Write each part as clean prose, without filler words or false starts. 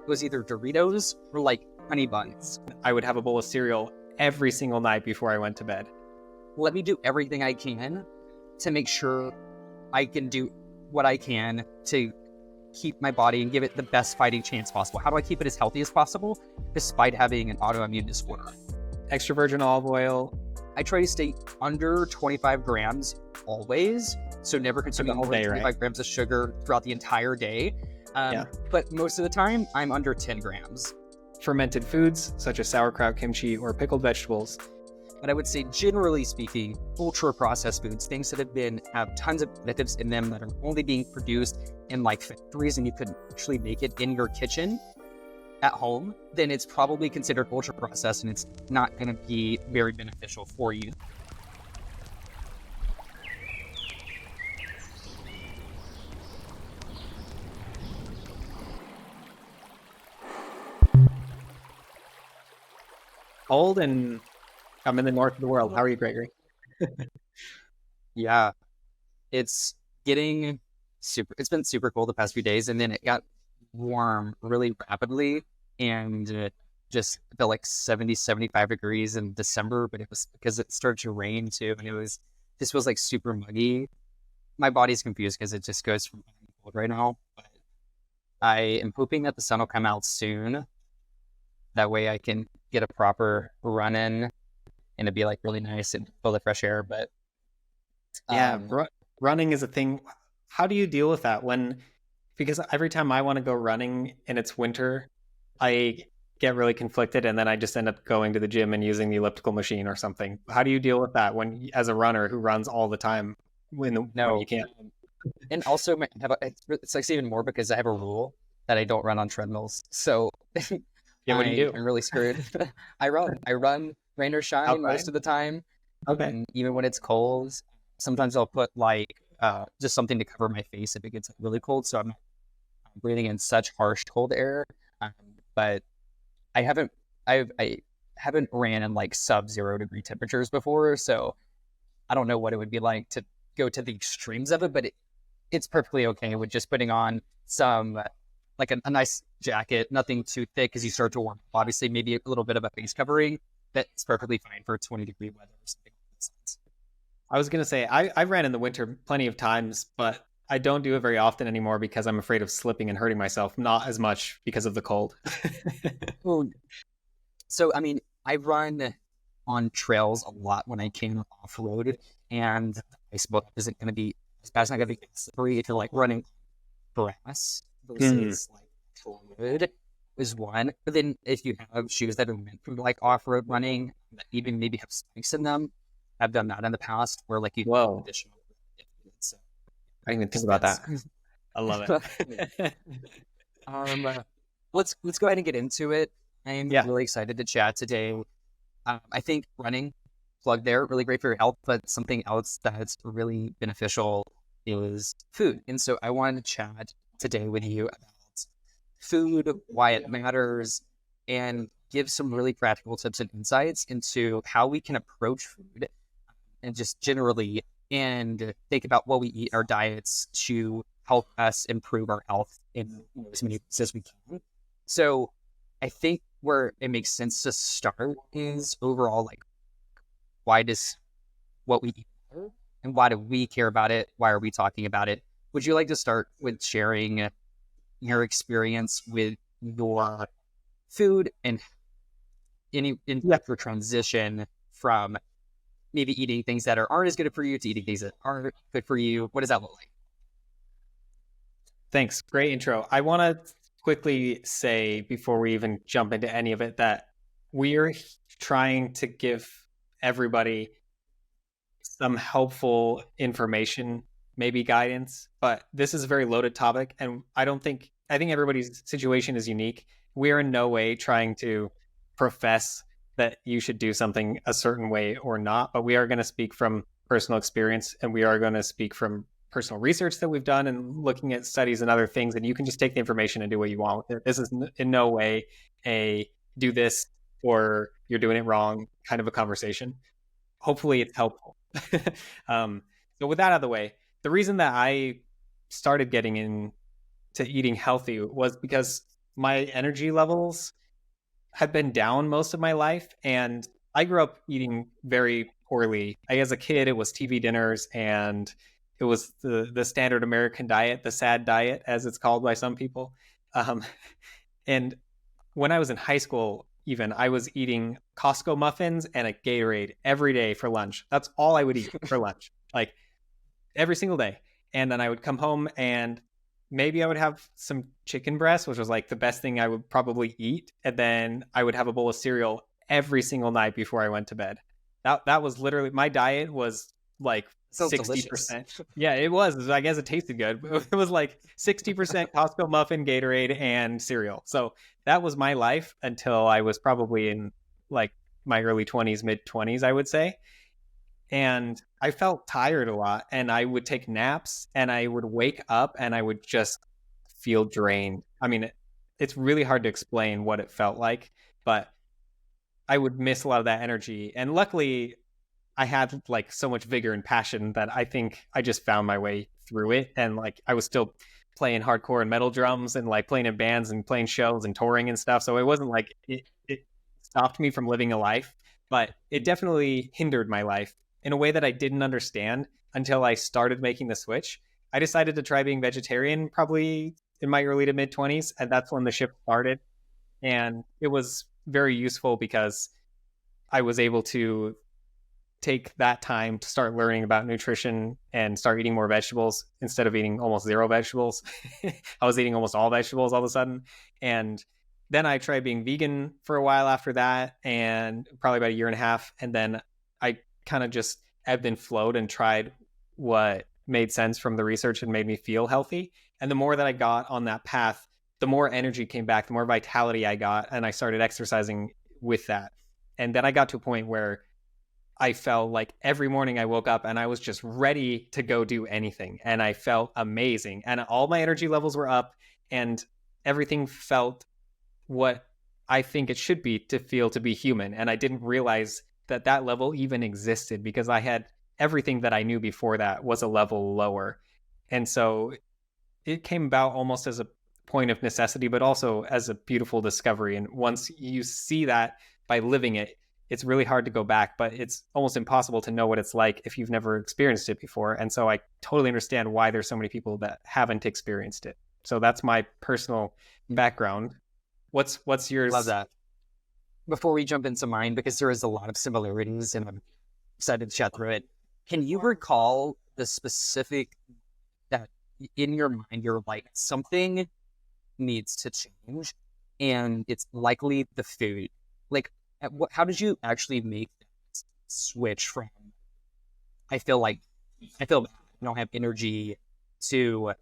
it was either Doritos or like honey buns. I would have a bowl of cereal every single night before I went to bed. Let me do everything I can to make sure I can do what I can to keep my body and give it the best fighting chance possible. How do I keep it as healthy as possible despite having an autoimmune disorder? Extra virgin olive oil. I try to stay under 25 grams always, so never consuming more than 25 grams of sugar throughout the entire day. But most of the time, I'm under 10 grams. Fermented foods, such as sauerkraut, kimchi, or pickled vegetables. But I would say, generally speaking, ultra-processed foods, things that have tons of additives in them that are only being produced in like factories and you could actually make it in your kitchen at home, then it's probably considered ultra-processed and it's not going to be very beneficial for you. Cold, and I'm in the north of the world. How are you, Gregory? Yeah, it's getting it's been super cold the past few days, and then it got warm really rapidly, and just felt like 70, 75 degrees in December, but it was because it started to rain too, and this was like super muggy. My body's confused because it just goes from cold right now, but I am hoping that the sun will come out soon. That way I can get a proper run in and it'd be like really nice and full of fresh air. But running is a thing. How do you deal with that because every time I want to go running and it's winter, I get really conflicted and then I just end up going to the gym and using the elliptical machine or something. How do you deal with that as a runner who runs all the time when you can't? And also it's like even more because I have a rule that I don't run on treadmills. So yeah, what do you do? I'm really screwed. I run rain or shine most of the time. Okay. And even when it's cold, sometimes I'll put like just something to cover my face if it gets really cold. So I'm not breathing in such harsh cold air. But I haven't ran in like sub-0 degree temperatures before. So I don't know what it would be like to go to the extremes of it, but it's perfectly okay with just putting on some like a nice jacket, nothing too thick because you start to warm up. Obviously, maybe a little bit of a face covering. That's perfectly fine for 20-degree weather or something like that. I was going to say, I ran in the winter plenty of times, but I don't do it very often anymore because I'm afraid of slipping and hurting myself, not as much because of the cold. So, I mean, I run on trails a lot when I can off-road, and the ice book isn't going to be, it's not going to be slippery if you're like running grass versus like fluid is one. But then if you have shoes that are meant for like off-road running that even maybe have spikes in them, I've done that in the past where like you have additional. So I didn't even think about that. I love it. Let's go ahead and get into it. I'm really excited to chat today. I think running, plug there, really great for your health, but something else that's really beneficial is food. And so I wanted to chat today with you about food, why it matters, and give some really practical tips and insights into how we can approach food and just generally and think about what we eat in our diets to help us improve our health in as many ways as we can. So I think where it makes sense to start is overall, like, why does what we eat matter? And why do we care about it? Why are we talking about it? Would you like to start with sharing your experience with your food and any your transition from maybe eating things that aren't as good for you to eating things that aren't good for you? What does that look like? Thanks. Great intro. I want to quickly say before we even jump into any of it that we're trying to give everybody some helpful information, maybe guidance, but this is a very loaded topic. And I think everybody's situation is unique. We're in no way trying to profess that you should do something a certain way or not, but we are going to speak from personal experience and we are going to speak from personal research that we've done and looking at studies and other things, and you can just take the information and do what you want with it. This is in no way a do this or you're doing it wrong kind of a conversation. Hopefully it's helpful. So with that out of the way, the reason that I started getting into eating healthy was because my energy levels had been down most of my life, and I grew up eating very poorly. As a kid, it was TV dinners, and it was the standard American diet, the sad diet, as it's called by some people. Um, and when I was in high school, even, I was eating Costco muffins and a Gatorade every day for lunch. That's all I would eat for lunch, like every single day. And then I would come home and maybe I would have some chicken breast, which was like the best thing I would probably eat. And then I would have a bowl of cereal every single night before I went to bed. That was literally my diet. Was like 60%. Yeah, it was. I guess it tasted good. It was like 60% Costco muffin, Gatorade, and cereal. So that was my life until I was probably in like my early 20s, mid 20s, I would say. And I felt tired a lot, and I would take naps, and I would wake up and I would just feel drained. I mean, it's really hard to explain what it felt like, but I would miss a lot of that energy. And luckily, I had like so much vigor and passion that I think I just found my way through it. And like I was still playing hardcore and metal drums and like playing in bands and playing shows and touring and stuff. So it wasn't like it stopped me from living a life, but it definitely hindered my life in a way that I didn't understand until I started making the switch. I decided to try being vegetarian probably in my early to mid 20s. And that's when the shift started. And it was very useful because I was able to take that time to start learning about nutrition and start eating more vegetables instead of eating almost zero vegetables. I was eating almost all vegetables all of a sudden. And then I tried being vegan for a while after that, and probably about a year and a half. And then I kind of just ebbed and flowed and tried what made sense from the research and made me feel healthy. And the more that I got on that path, the more energy came back, the more vitality I got, and I started exercising with that. And then I got to a point where I felt like every morning I woke up and I was just ready to go do anything. And I felt amazing. And all my energy levels were up, and everything felt what I think it should be to feel to be human. And I didn't realize that that level even existed because I had everything that I knew before that was a level lower. And so it came about almost as a point of necessity, but also as a beautiful discovery. And once you see that by living it, it's really hard to go back, but it's almost impossible to know what it's like if you've never experienced it before. And so I totally understand why there's so many people that haven't experienced it. So that's my personal background. What's yours? Love that. Before we jump into mine, because there is a lot of similarities and I'm excited to chat through it. Can you recall the specific that in your mind, you're like, something needs to change and it's likely the food? Like, how did you actually make that switch from I feel bad, I don't have energy, to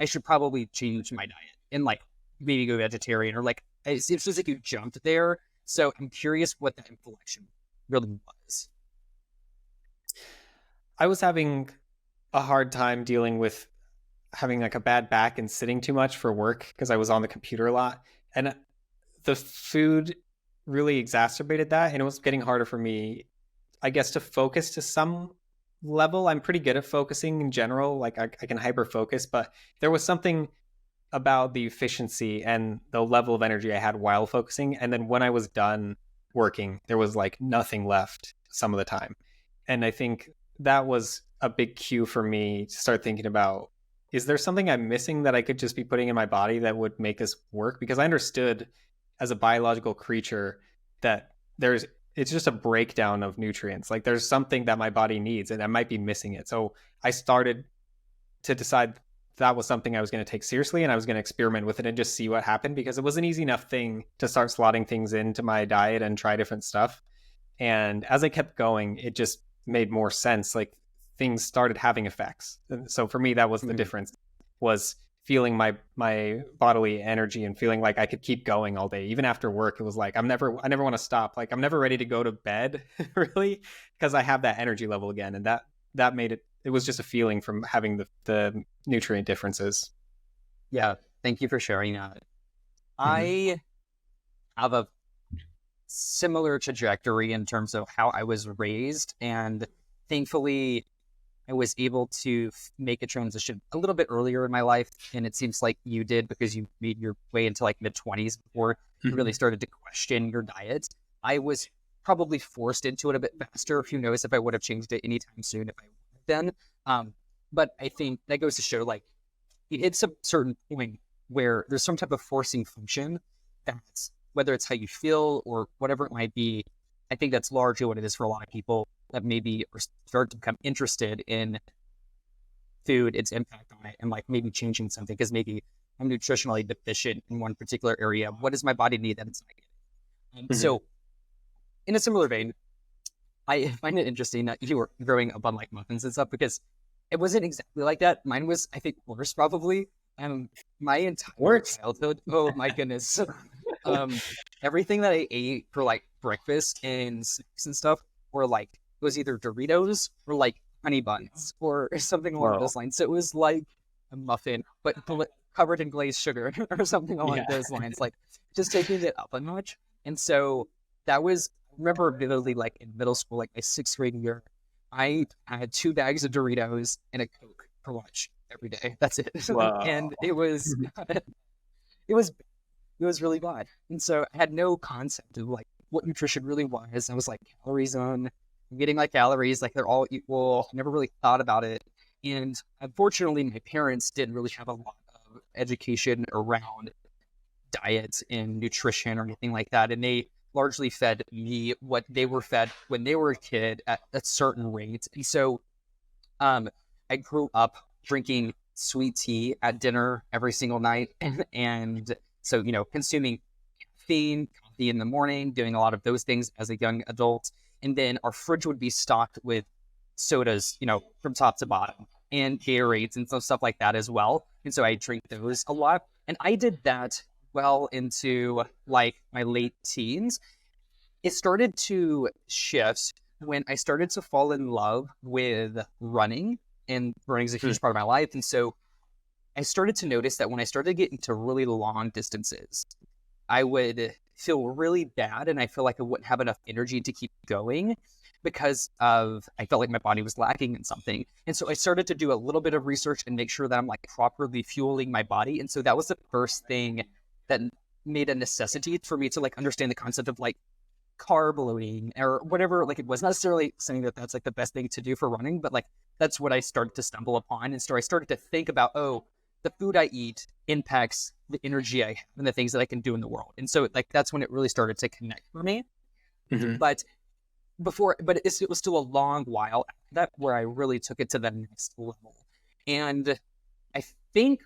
I should probably change my diet and like maybe go vegetarian, or like it seems like you jumped there. So I'm curious what that inflection really was. I was having a hard time dealing with having like a bad back and sitting too much for work because I was on the computer a lot. And the food really exacerbated that, and it was getting harder for me, I guess, to focus to some level. I'm pretty good at focusing in general, like I can hyper focus, but there was something about the efficiency and the level of energy I had while focusing, and then when I was done working, there was like nothing left some of the time. And I think that was a big cue for me to start thinking about, is there something I'm missing that I could just be putting in my body that would make this work? Because I understood as a biological creature that it's just a breakdown of nutrients. Like there's something that my body needs and I might be missing it. So I started to decide that was something I was going to take seriously, and I was going to experiment with it and just see what happened, because it was an easy enough thing to start slotting things into my diet and try different stuff. And as I kept going, it just made more sense. Like things started having effects. And so for me, that was the difference, was feeling my bodily energy and feeling like I could keep going all day. Even after work, it was like, I never want to stop. Like I'm never ready to go to bed really, because I have that energy level again. And that made it was just a feeling from having the nutrient differences. Yeah. Thank you for sharing that. I have a similar trajectory in terms of how I was raised, and thankfully I was able to make a transition a little bit earlier in my life. And it seems like you did, because you made your way into like mid-20s before you really started to question your diet. I was probably forced into it a bit faster. Who knows if I would have changed it anytime soon if I would have then. But I think that goes to show, like, it hits a certain point where there's some type of forcing function that's, whether it's how you feel or whatever it might be. I think that's largely what it is for a lot of people that maybe start to become interested in food, its impact on it, and like maybe changing something because maybe I'm nutritionally deficient in one particular area. What does my body need that it's not getting? So in a similar vein, I find it interesting that you were growing up on like muffins and stuff, because it wasn't exactly like that. Mine was, I think, worse probably. My entire childhood, oh my goodness. Everything that I ate for like breakfast and snacks and stuff were like, it was either Doritos or like honey buns or something along those lines. So it was like a muffin, but covered in glazed sugar or something along those lines, like just taking it up a notch. And so that was, I remember vividly, like in middle school, like my 6th grade year, I had 2 bags of Doritos and a Coke for lunch every day. That's it. And it was, it was really bad. And so I had no concept of like what nutrition really was. I was like, calories on, I'm getting my calories, like they're all equal. I never really thought about it. And unfortunately, my parents didn't really have a lot of education around diets and nutrition or anything like that. And they largely fed me what they were fed when they were a kid at a certain rate. And so I grew up drinking sweet tea at dinner every single night. And so, you know, consuming caffeine, coffee in the morning, doing a lot of those things as a young adult. And then our fridge would be stocked with sodas, you know, from top to bottom, and Gatorades and some stuff like that as well. And so I drink those a lot. And I did that well into like my late teens. It started to shift when I started to fall in love with running, and running is a huge part of my life. And so I started to notice that when I started getting to really long distances, I would feel really bad, and I feel like I wouldn't have enough energy to keep going because I felt like my body was lacking in something. And so I started to do a little bit of research and make sure that I'm like properly fueling my body. And so that was the first thing that made a necessity for me to like understand the concept of like carb loading or whatever. Like, it was not necessarily saying that that's like the best thing to do for running, but like that's what I started to stumble upon. And so I started to think about, oh, the food I eat impacts the energy I have and the things that I can do in the world. And so like that's when it really started to connect for me. But it was still a long while after that where I really took it to the next level. And I think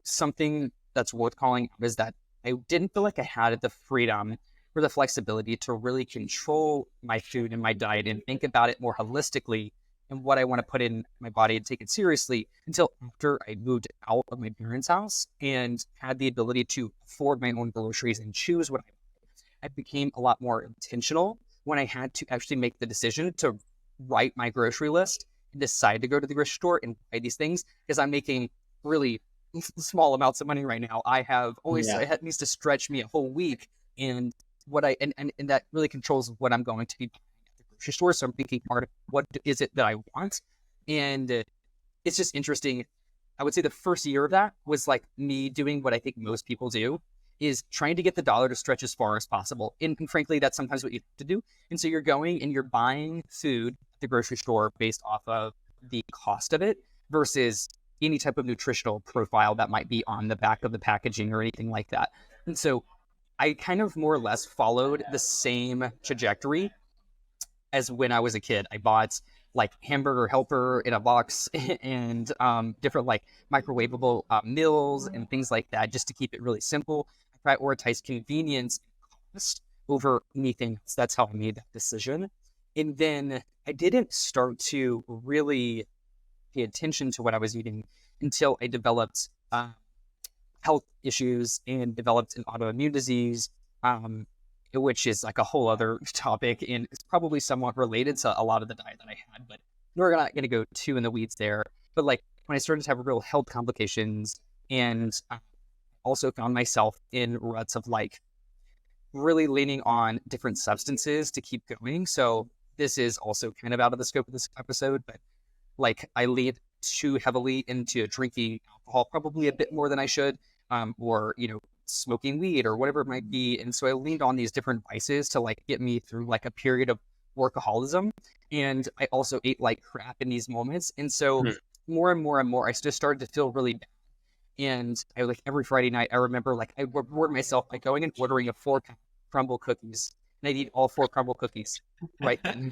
something that's worth calling out is that I didn't feel like I had the freedom or the flexibility to really control my food and my diet and think about it more holistically and what I want to put in my body and take it seriously until after I moved out of my parents' house and had the ability to afford my own groceries and choose what I became a lot more intentional when I had to actually make the decision to write my grocery list and decide to go to the grocery store and buy these things, because I'm making really small amounts of money right now. I have always, it needs to stretch me a whole week. And and that really controls what I'm going to be buying at the grocery store. So I'm thinking hard, what is it that I want? And it's just interesting. I would say the first year of that was like me doing what I think most people do, is trying to get the dollar to stretch as far as possible. And frankly, that's sometimes what you have to do. And so you're going and you're buying food at the grocery store based off of the cost of it versus any type of nutritional profile that might be on the back of the packaging or anything like that. And so I kind of more or less followed the same trajectory as when I was a kid. I bought like hamburger helper in a box and different like microwavable meals and things like that, just to keep it really simple. I prioritized convenience and cost over anything else. That's how I made that decision. And then I didn't start to really pay attention to what I was eating until I developed health issues and developed an autoimmune disease, which is like a whole other topic, and it's probably somewhat related to a lot of the diet that I had, but we're not going to go too in the weeds there. But like when I started to have real health complications, and I also found myself in ruts of like really leaning on different substances to keep going. So this is also kind of out of the scope of this episode, but like I leaned too heavily into drinking alcohol, probably a bit more than I should, or, smoking weed or whatever it might be. And so I leaned on these different vices to like get me through like a period of workaholism. And I also ate like crap in these moments. And so more and more and more, I just started to feel really bad. And I like every Friday night, I remember like I would reward myself by going and ordering a 4 crumble cookies. And I'd eat all 4 crumble cookies right then.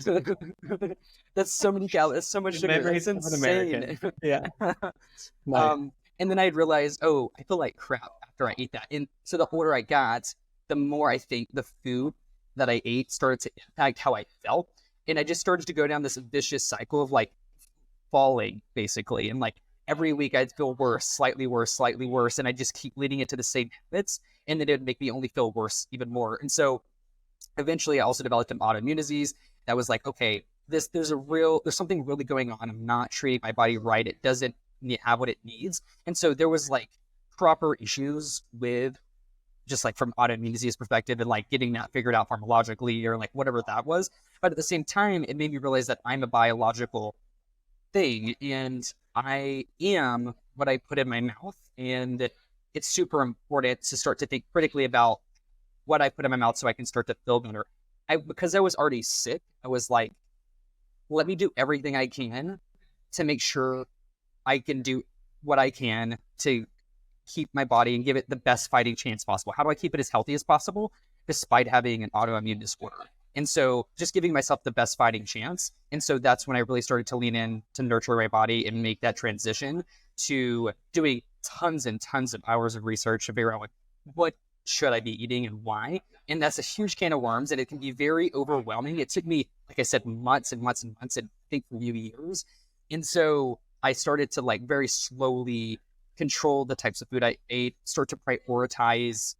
That's so many calories. That's so much sugar. That's insane. Yeah. And then I'd realize, oh, I feel like crap after I ate that. And so the older I got, the more I think the food that I ate started to impact how I felt. And I just started to go down this vicious cycle of like falling, basically. And like every week I'd feel worse, slightly worse, slightly worse. And I just keep leading it to the same habits. And then it would make me only feel worse even more. And so eventually I also developed an autoimmune disease that was like, okay, there's something really going on. I'm not treating my body right. It doesn't have what it needs. And so there was like proper issues with just like from autoimmune disease perspective and like getting that figured out pharmacologically or like whatever that was. But at the same time, it made me realize that I'm a biological thing and I am what I put in my mouth. And it's super important to start to think critically about what I put in my mouth so I can start to feel better. Because I was already sick, I was like, let me do everything I can to make sure I can do what I can to keep my body and give it the best fighting chance possible. How do I keep it as healthy as possible despite having an autoimmune disorder? And so just giving myself the best fighting chance. And so that's when I really started to lean in to nurture my body and make that transition to doing tons and tons of hours of research to figure out like, what should I be eating and why? And that's a huge can of worms and it can be very overwhelming. It took me, like I said, months and months and months, and I think for a few years. And so I started to like very slowly control the types of food I ate, start to prioritize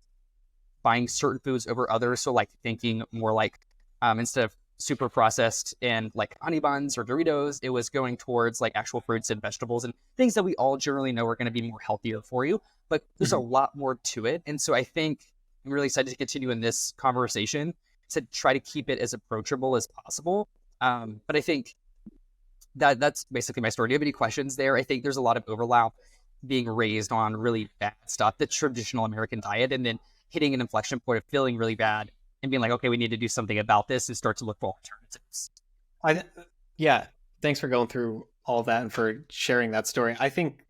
buying certain foods over others. So like thinking more like instead of super processed and like honey buns or Doritos, it was going towards like actual fruits and vegetables and things that we all generally know are going to be more healthier for you. But there's a lot more to it. And so I think I'm really excited to continue in this conversation to try to keep it as approachable as possible. But I think that's basically my story. Do you have any questions there? I think there's a lot of overlap being raised on really bad stuff, the traditional American diet, and then hitting an inflection point of feeling really bad and being like, okay, we need to do something about this and start to look for alternatives. Yeah. Thanks for going through all of that and for sharing that story. I think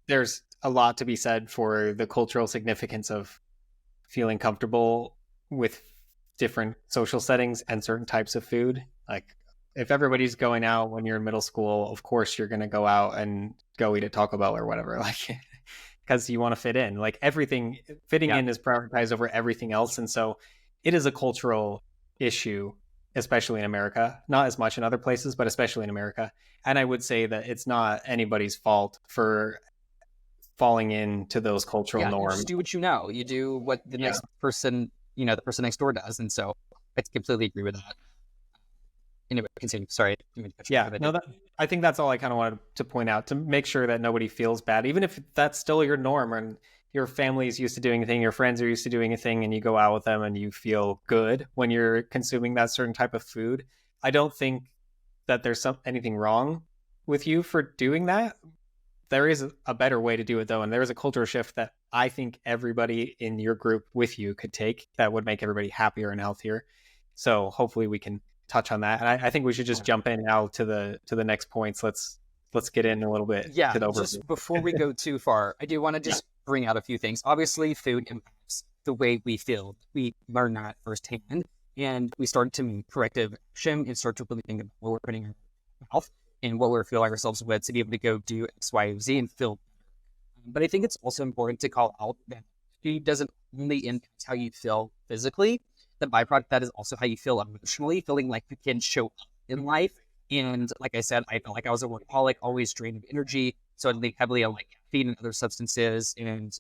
there's a lot to be said for the cultural significance of feeling comfortable with different social settings and certain types of food. Like if everybody's going out when you're in middle school, of course you're going to go out and go eat at Taco Bell or whatever, like because you want to fit in. Like everything fitting in is prioritized over everything else. And so it is a cultural issue, especially in America, not as much in other places, but especially in America. And I would say that it's not anybody's fault for falling into those cultural norms. You just do what you know. You do what the next person, the person next door does. And so I completely agree with that. Anyway, continue. Sorry. I think that's all I kind of wanted to point out, to make sure that nobody feels bad, even if that's still your norm and your family is used to doing a thing, your friends are used to doing a thing, and you go out with them and you feel good when you're consuming that certain type of food. I don't think that there's anything wrong with you for doing that. There is a better way to do it though. And there is a cultural shift that I think everybody in your group with you could take that would make everybody happier and healthier. So hopefully we can touch on that. And I think we should just jump in now to the next points. Let's get in a little bit to the overview. Just before we go too far, I do want to just bring out a few things. Obviously, food impacts the way we feel. We learn that firsthand, and we start to make corrective action and start to really think about what we're putting in our mouth and what we're filling ourselves with to be able to go do X, Y, Z and feel better. But I think it's also important to call out that food doesn't only impact how you feel physically. The byproduct of that is also how you feel emotionally, feeling like you can show up in life. And like I said, I felt like I was a workaholic, always drained of energy. So I'd lean heavily on like caffeine and other substances. And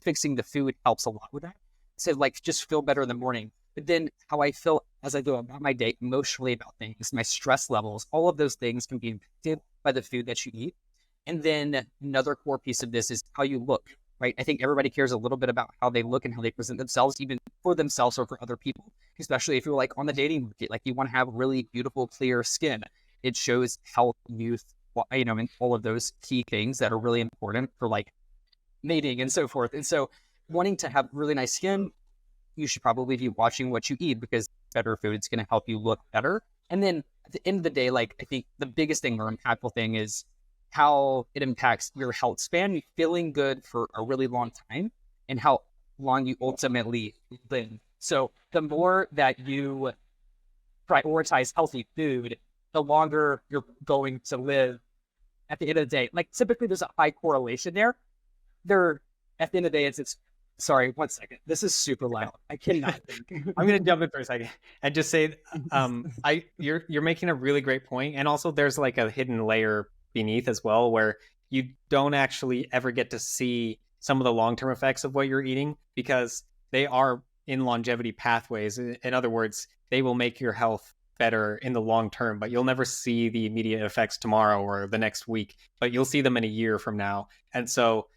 fixing the food helps a lot with that. So like just feel better in the morning. But then how I feel as I go about my day, emotionally about things, my stress levels, all of those things can be impacted by the food that you eat. And then another core piece of this is how you look, right? I think everybody cares a little bit about how they look and how they present themselves, even for themselves or for other people, especially if you're like on the dating market, like you want to have really beautiful, clear skin. It shows health, youth, and all of those key things that are really important for like mating and so forth. And so wanting to have really nice skin, you should probably be watching what you eat, because better food is going to help you look better. And then at the end of the day, like I think the biggest thing or impactful thing is how it impacts your health span, feeling good for a really long time, and how long you ultimately live. So the more that you prioritize healthy food, the longer you're going to live at the end of the day. Like typically there's a high correlation there. At the end of the day, it's sorry, 1 second. This is super loud. I cannot think. I'm going to jump in for a second and just say, you're making a really great point. And also there's like a hidden layer beneath as well, where you don't actually ever get to see some of the long-term effects of what you're eating, because they are in longevity pathways. In other words, they will make your health better in the long term, but you'll never see the immediate effects tomorrow or the next week, but you'll see them in a year from now. And so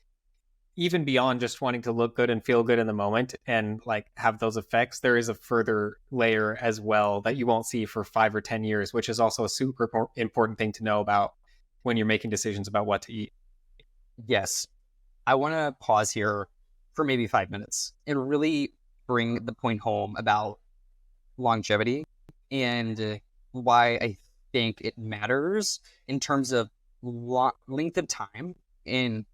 even beyond just wanting to look good and feel good in the moment and like have those effects, there is a further layer as well that you won't see for 5 or 10 years, which is also a super important thing to know about when you're making decisions about what to eat. Yes. I want to pause here for maybe 5 minutes and really bring the point home about longevity and why I think it matters in terms of length of time and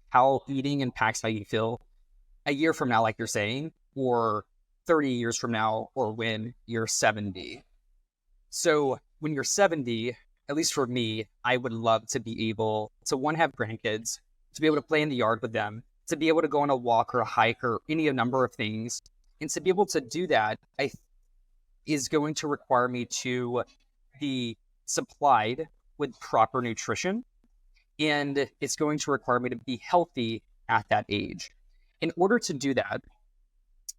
how eating impacts how you feel a year from now, like you're saying, or 30 years from now, or when you're 70. So when you're 70, at least for me, I would love to be able to, one, have grandkids, to be able to play in the yard with them, to be able to go on a walk or a hike or a number of things. And to be able to do that, is going to require me to be supplied with proper nutrition. And it's going to require me to be healthy at that age. In order to do that,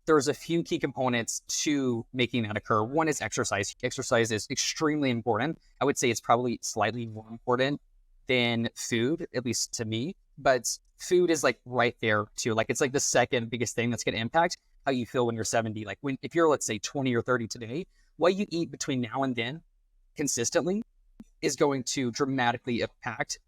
there's a few key components to making that occur. One is exercise. Exercise is extremely important. I would say it's probably slightly more important than food, at least to me. But food is like right there too. Like it's like the second biggest thing that's going to impact how you feel when you're 70. Like if you're, let's say, 20 or 30 today, what you eat between now and then consistently is going to dramatically impact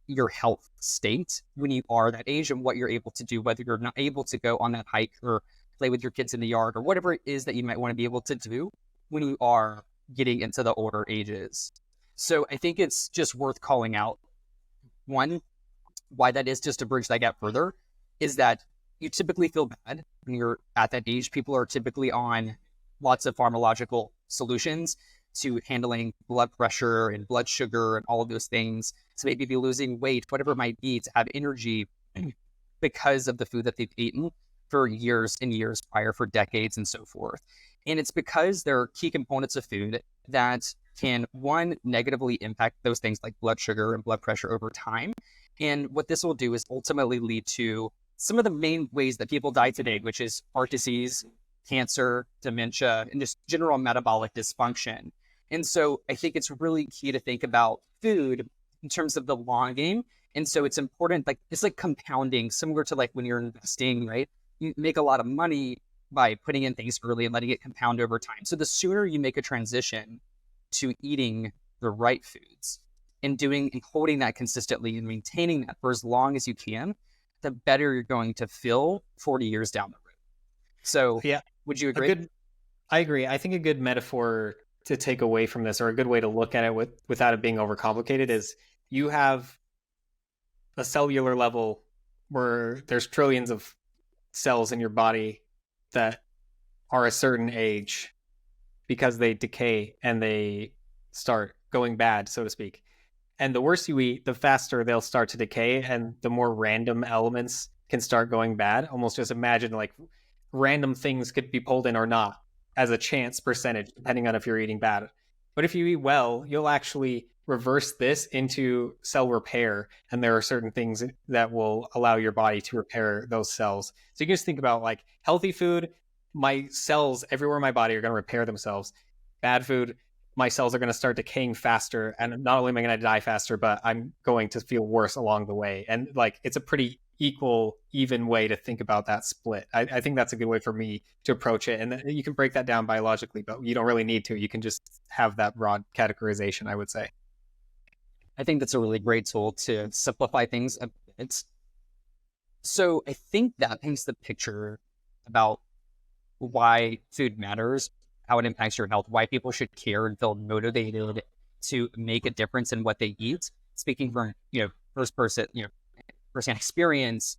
your health state when you are that age and what you're able to do, whether you're not able to go on that hike or play with your kids in the yard or whatever it is that you might want to be able to do when you are getting into the older ages. So I think it's just worth calling out. One, why that is, just to bridge that gap further, is that you typically feel bad when you're at that age. People are typically on lots of pharmacological solutions to handling blood pressure and blood sugar and all of those things, to maybe be losing weight, whatever it might be, to have energy because of the food that they've eaten for years and years prior, for decades and so forth. And it's because there are key components of food that can, one, negatively impact those things like blood sugar and blood pressure over time. And what this will do is ultimately lead to some of the main ways that people die today, which is heart disease, cancer, dementia, and just general metabolic dysfunction. And so I think it's really key to think about food in terms of the long game. And so it's important, like it's like compounding, similar to like when you're investing, right? You make a lot of money by putting in things early and letting it compound over time. So the sooner you make a transition to eating the right foods and doing and holding that consistently and maintaining that for as long as you can, the better you're going to feel 40 years down the road. So yeah, would you agree? I agree. I think a good metaphor to take away from this, or a good way to look at it without it being overcomplicated, is you have a cellular level where there's trillions of cells in your body that are a certain age because they decay and they start going bad, so to speak. And the worse you eat, the faster they'll start to decay, and the more random elements can start going bad. Almost just imagine like random things could be pulled in or not as a chance percentage, depending on if you're eating bad. But if you eat well, you'll actually reverse this into cell repair. And there are certain things that will allow your body to repair those cells. So you can just think about like healthy food, my cells everywhere in my body are going to repair themselves. Bad food, my cells are going to start decaying faster. And not only am I going to die faster, but I'm going to feel worse along the way. And like, it's a pretty even way to think about that split. I think that's a good way for me to approach it. And then you can break that down biologically, but you don't really need to. You can just have that broad categorization, I would say. I think that's a really great tool to simplify things a bit. So I think that paints the picture about why food matters, how it impacts your health, why people should care and feel motivated to make a difference in what they eat. Speaking from, first person, firsthand experience,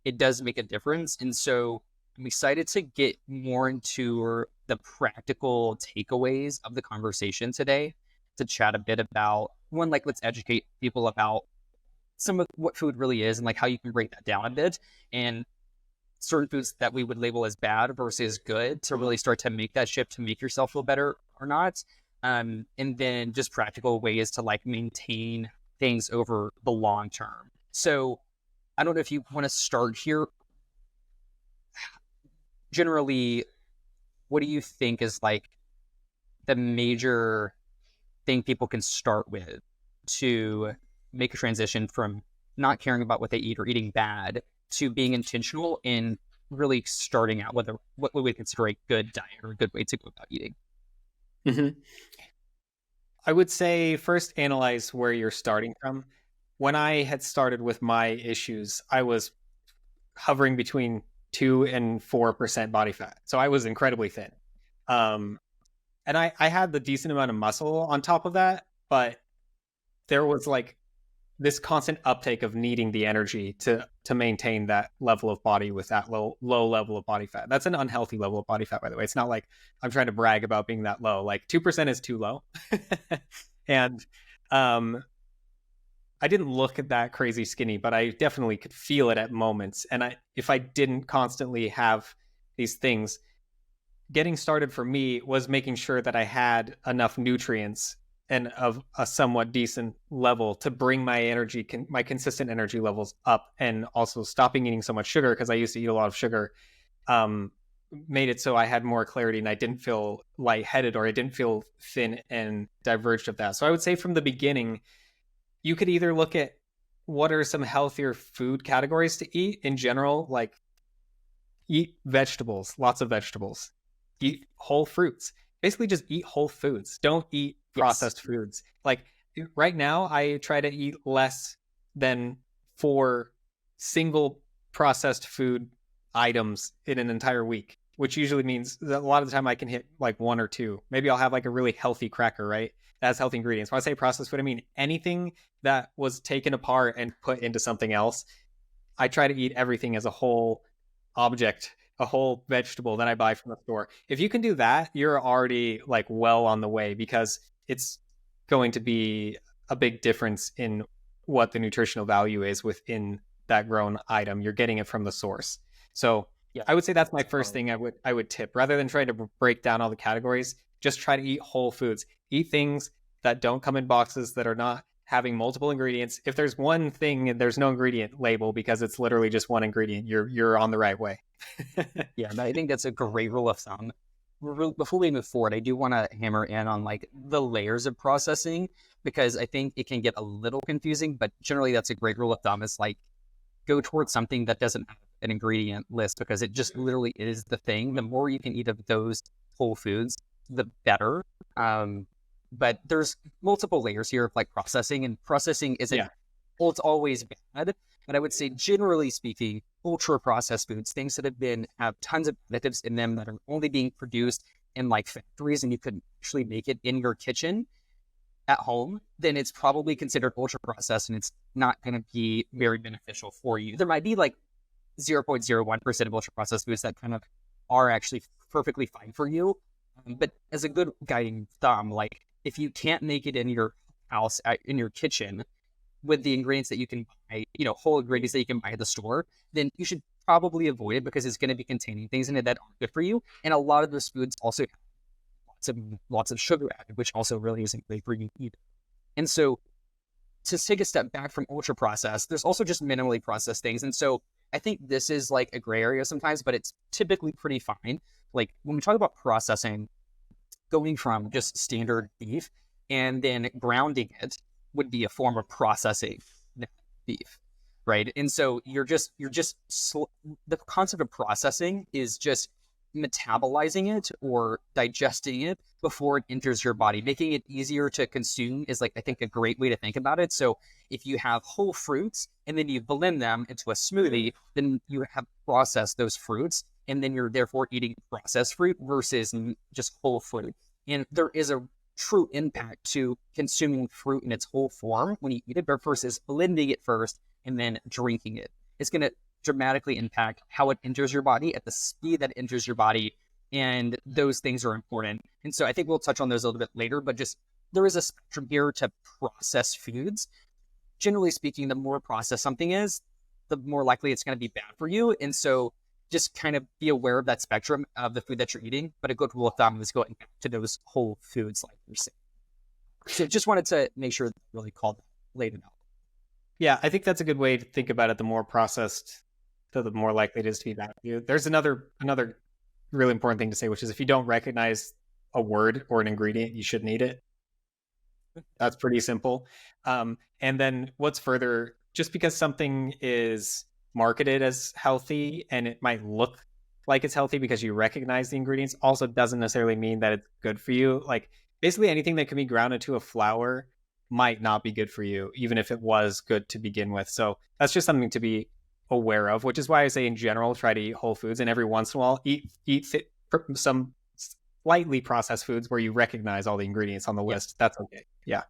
it does make a difference. And so I'm excited to get more into the practical takeaways of the conversation today, to chat a bit about one, like, let's educate people about some of what food really is and like how you can break that down a bit, and certain foods that we would label as bad versus good, to really start to make that shift to make yourself feel better or not. And then just practical ways to like maintain things over the long term. So I don't know if you want to start here. Generally, what do you think is like the major thing people can start with to make a transition from not caring about what they eat or eating bad to being intentional in really starting out with what we would consider a good diet or a good way to go about eating? Mm-hmm. I would say first analyze where you're starting from. When I had started with my issues, I was hovering between 2 and 4% body fat. So I was incredibly thin. And I had the decent amount of muscle on top of that, but there was like this constant uptake of needing the energy to maintain that level of body with that low level of body fat. That's an unhealthy level of body fat, by the way. It's not like I'm trying to brag about being that low. Like 2% is too low. And I didn't look at that crazy skinny, but I definitely could feel it at moments. And if I didn't constantly have these things, getting started for me was making sure that I had enough nutrients and of a somewhat decent level to bring my energy, my consistent energy levels up, and also stopping eating so much sugar, because I used to eat a lot of sugar, made it so I had more clarity and I didn't feel lightheaded, or I didn't feel thin and diverged of that. So I would say from the beginning, you could either look at what are some healthier food categories to eat in general, like eat vegetables, lots of vegetables, eat whole fruits. Basically just eat whole foods. Don't eat processed foods. Like right now, I try to eat less than 4 single processed food items in an entire week, which usually means that a lot of the time I can hit like 1 or 2. Maybe I'll have like a really healthy cracker, right? That has healthy ingredients. When I say processed food, I mean anything that was taken apart and put into something else. I try to eat everything as a whole object, a whole vegetable that I buy from the store. If you can do that, you're already like well on the way, because it's going to be a big difference in what the nutritional value is within that grown item. You're getting it from the source. So yeah, I would say that's my first thing I would tip. Rather than trying to break down all the categories, just try to eat whole foods. Eat things that don't come in boxes, that are not having multiple ingredients. If there's one thing and there's no ingredient label because it's literally just one ingredient, you're on the right way. Yeah, I think that's a great rule of thumb. Before we move forward, I do want to hammer in on like the layers of processing, because I think it can get a little confusing, but generally that's a great rule of thumb, is like go towards something that doesn't have an ingredient list, because it just literally is the thing. The more you can eat of those whole foods, the better. But there's multiple layers here of like processing, and processing isn't, well, it's always bad. But I would say, generally speaking, ultra processed foods, things that have tons of additives in them, that are only being produced in like factories, and you could actually make it in your kitchen at home, then it's probably considered ultra processed, and it's not going to be very beneficial for you. There might be like 0.01% of ultra processed foods that kind of are actually perfectly fine for you. But as a good guiding thumb, like if you can't make it in your house, in your kitchen, with the ingredients that you can buy, whole ingredients that you can buy at the store, then you should probably avoid it, because it's going to be containing things in it that aren't good for you. And a lot of those foods also have lots of sugar added, which also really isn't great for you either. And so to take a step back from ultra processed, there's also just minimally processed things. And so I think this is like a gray area sometimes, but it's typically pretty fine. Like when we talk about processing, going from just standard beef and then grounding it would be a form of processing that beef. right? And so the concept of processing is just metabolizing it or digesting it before it enters your body. Making it easier to consume is like, I think, a great way to think about it. So if you have whole fruits and then you blend them into a smoothie, then you have processed those fruits, and then you're therefore eating processed fruit versus just whole fruit. And there is a true impact to consuming fruit in its whole form when you eat it versus blending it first and then drinking it. It's going to dramatically impact how it enters your body at the speed that it enters your body. And those things are important. And so I think we'll touch on those a little bit later, but just there is a spectrum here to processed foods. Generally speaking, the more processed something is, the more likely it's going to be bad for you. And so just kind of be aware of that spectrum of the food that you're eating. But a good rule of thumb is going back to those whole foods, like you're saying. So just wanted to make sure that I really laid it out. Yeah, I think that's a good way to think about it. The more processed, the more likely it is to be bad for you. There's another really important thing to say, which is if you don't recognize a word or an ingredient, you shouldn't eat it. That's pretty simple. And then what's further, just because something is marketed as healthy and it might look like it's healthy because you recognize the ingredients, also doesn't necessarily mean that it's good for you. Like basically anything that can be ground into a flour might not be good for you, even if it was good to begin with. So that's just something to be aware of, which is why I say in general, try to eat whole foods, and every once in a while eat some slightly processed foods where you recognize all the ingredients on the list. That's okay. Yeah,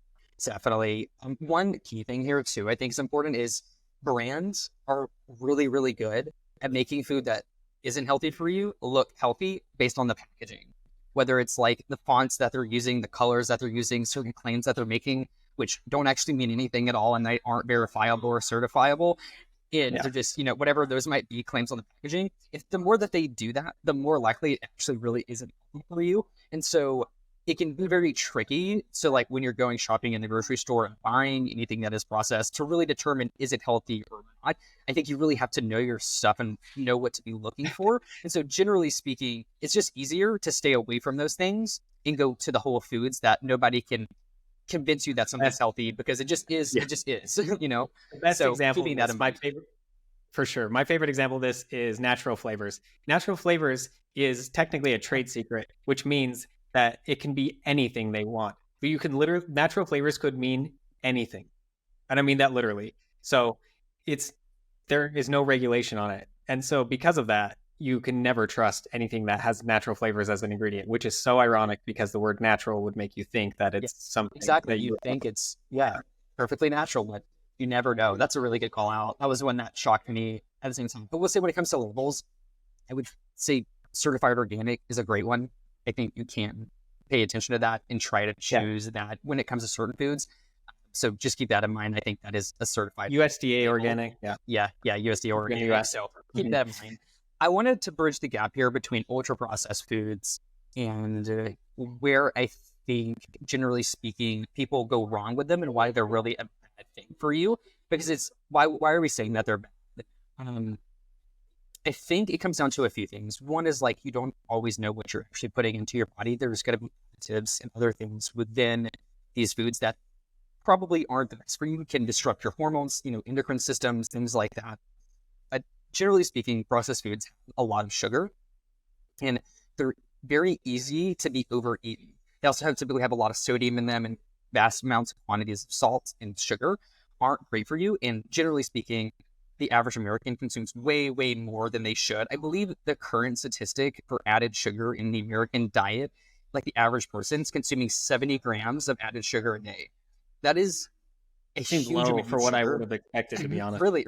definitely. One key thing here too, I think is important, is brands are really, really good at making food that isn't healthy for you look healthy based on the packaging. Whether it's like the fonts that they're using, the colors that they're using, certain claims that they're making, which don't actually mean anything at all and they aren't verifiable or certifiable. They're just, whatever those might be, claims on the packaging. If the more that they do that, the more likely it actually really isn't healthy for you. And so it can be very tricky. So like when you're going shopping in the grocery store and buying anything that is processed, to really determine is it healthy or not, I think you really have to know your stuff and know what to be looking for. And so generally speaking, it's just easier to stay away from those things and go to the whole foods that nobody can convince you that something's healthy, because it just is. It just is. The best example, keeping that in mind. For sure. My favorite example of this is natural flavors. Natural flavors is technically a trade secret, which means that it can be anything they want. But you can natural flavors could mean anything. And I mean that literally. So there is no regulation on it. And so because of that, you can never trust anything that has natural flavors as an ingredient, which is so ironic because the word natural would make you think that it's something. Exactly. You think it's, perfectly natural, but you never know. That's a really good call out. That was one that shocked me at the same time. But we'll say when it comes to labels, I would say certified organic is a great one. I think you can pay attention to that and try to choose that when it comes to certain foods. So just keep that in mind. I think that is a certified USDA organic. Yeah. USDA organic. So keep that in mind. I wanted to bridge the gap here between ultra processed foods and where I think, generally speaking, people go wrong with them and why they're really a bad thing for you. Because it's why are we saying that they're bad? I think it comes down to a few things. One is like you don't always know what you're actually putting into your body. There's going to be additives and other things within these foods that probably aren't the best for you, can disrupt your hormones, endocrine systems, things like that. But generally speaking, processed foods have a lot of sugar, and they're very easy to be overeaten. They also typically have a lot of sodium in them, and vast amounts of quantities of salt and sugar aren't great for you. And generally speaking, the average American consumes way, way more than they should. I believe the current statistic for added sugar in the American diet, like the average person is consuming 70 grams of added sugar a day. That is a huge amount for what I would have expected, to be honest. Really.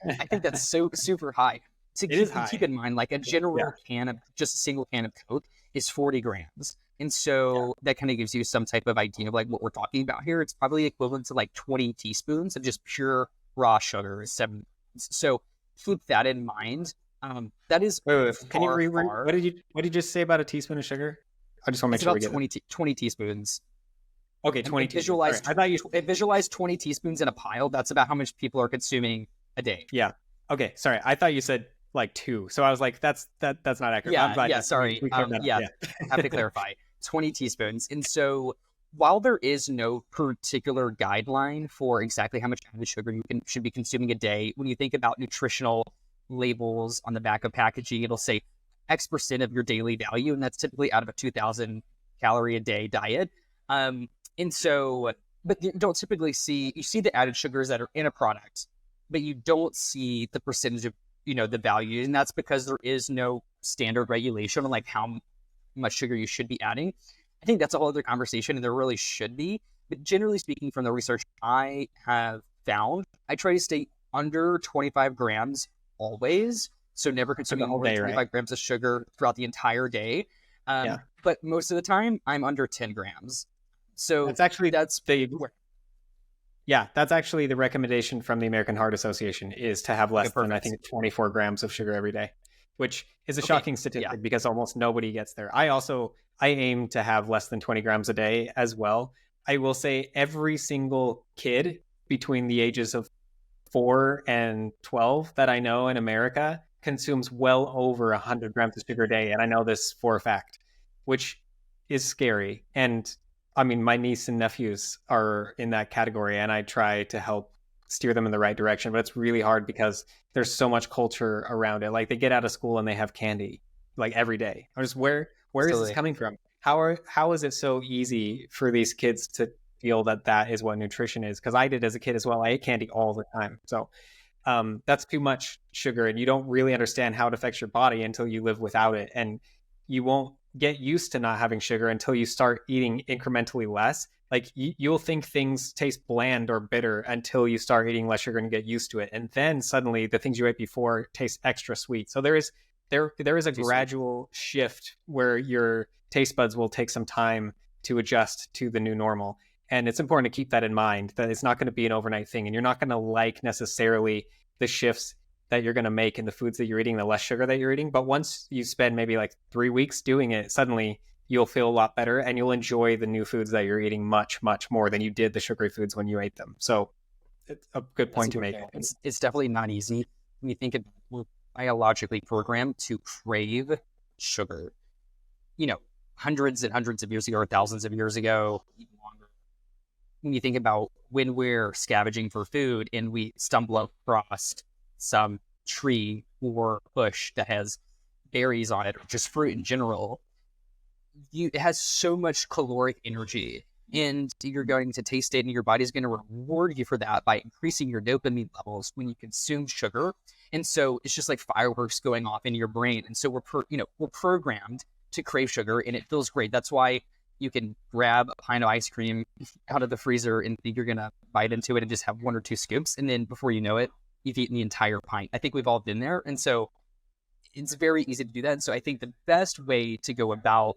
I think that's so super high. Keep in mind, like a general can of, just a single can of Coke is 40 grams. And so that kind of gives you some type of idea of like what we're talking about here. It's probably equivalent to like 20 teaspoons of just pure raw sugar is 7 grams. So keep that in mind. That is Can you what did you just say about a teaspoon of sugar? I just want to make sure we get 20 teaspoons. Okay, 20 teaspoons. I thought you visualize 20 teaspoons in a pile. That's about how much people are consuming a day. Yeah. Okay. Sorry. I thought you said like 2. So I was like, that's not accurate. Sorry. Have to clarify. 20 teaspoons. And so while there is no particular guideline for exactly how much added sugar should be consuming a day, when you think about nutritional labels on the back of packaging, it'll say X% of your daily value, and that's typically out of a 2,000 calorie a day diet. And so, but you don't typically you see the added sugars that are in a product, but you don't see the percentage of, the value. And that's because there is no standard regulation on like how much sugar you should be adding. I think that's a whole other conversation, and there really should be. But generally speaking, from the research I have found, I try to stay under 25 grams always. So never consuming more than 25 grams of sugar throughout the entire day. But most of the time, I'm under 10 grams. So that's actually that's actually the recommendation from the American Heart Association, is to have less than, I think, 24 grams of sugar every day, which is a shocking statistic because almost nobody gets there. I aim to have less than 20 grams a day as well. I will say every single kid between the ages of 4 and 12 that I know in America consumes well over 100 grams of sugar a day. And I know this for a fact, which is scary. And I mean, my niece and nephews are in that category, and I try to help steer them in the right direction, but it's really hard because there's so much culture around it. Like, they get out of school and they have candy like every day. Or just where is this coming from? How is it so easy for these kids to feel that is what nutrition is? Because I did as a kid as well. I ate candy all the time. So that's too much sugar, and you don't really understand how it affects your body until you live without it. And you won't get used to not having sugar until you start eating incrementally less. Like, you'll think things taste bland or bitter until you start eating less sugar and get used to it. And then suddenly the things you ate before taste extra sweet. So there is a gradual shift where your taste buds will take some time to adjust to the new normal. And it's important to keep that in mind, that it's not going to be an overnight thing, and you're not going to like necessarily the shifts that you're going to make in the foods that you're eating, the less sugar that you're eating. But once you spend maybe like 3 weeks doing it, suddenly you'll feel a lot better, and you'll enjoy the new foods that you're eating much, much more than you did the sugary foods when you ate them. So it's a good point to make. It's definitely not easy. When you think about, we're biologically programmed to crave sugar, hundreds and hundreds of years ago, or thousands of years ago, even longer. When you think about when we're scavenging for food and we stumble across some tree or bush that has berries on it, or just fruit in general, it has so much caloric energy, and you're going to taste it, and your body's going to reward you for that by increasing your dopamine levels when you consume sugar. And so it's just like fireworks going off in your brain. And so we're programmed to crave sugar, and it feels great. That's why you can grab a pint of ice cream out of the freezer and think you're going to bite into it and just have 1 or 2 scoops. And then before you know it, you've eaten the entire pint. I think we've all been there. And so it's very easy to do that. And so I think the best way to go about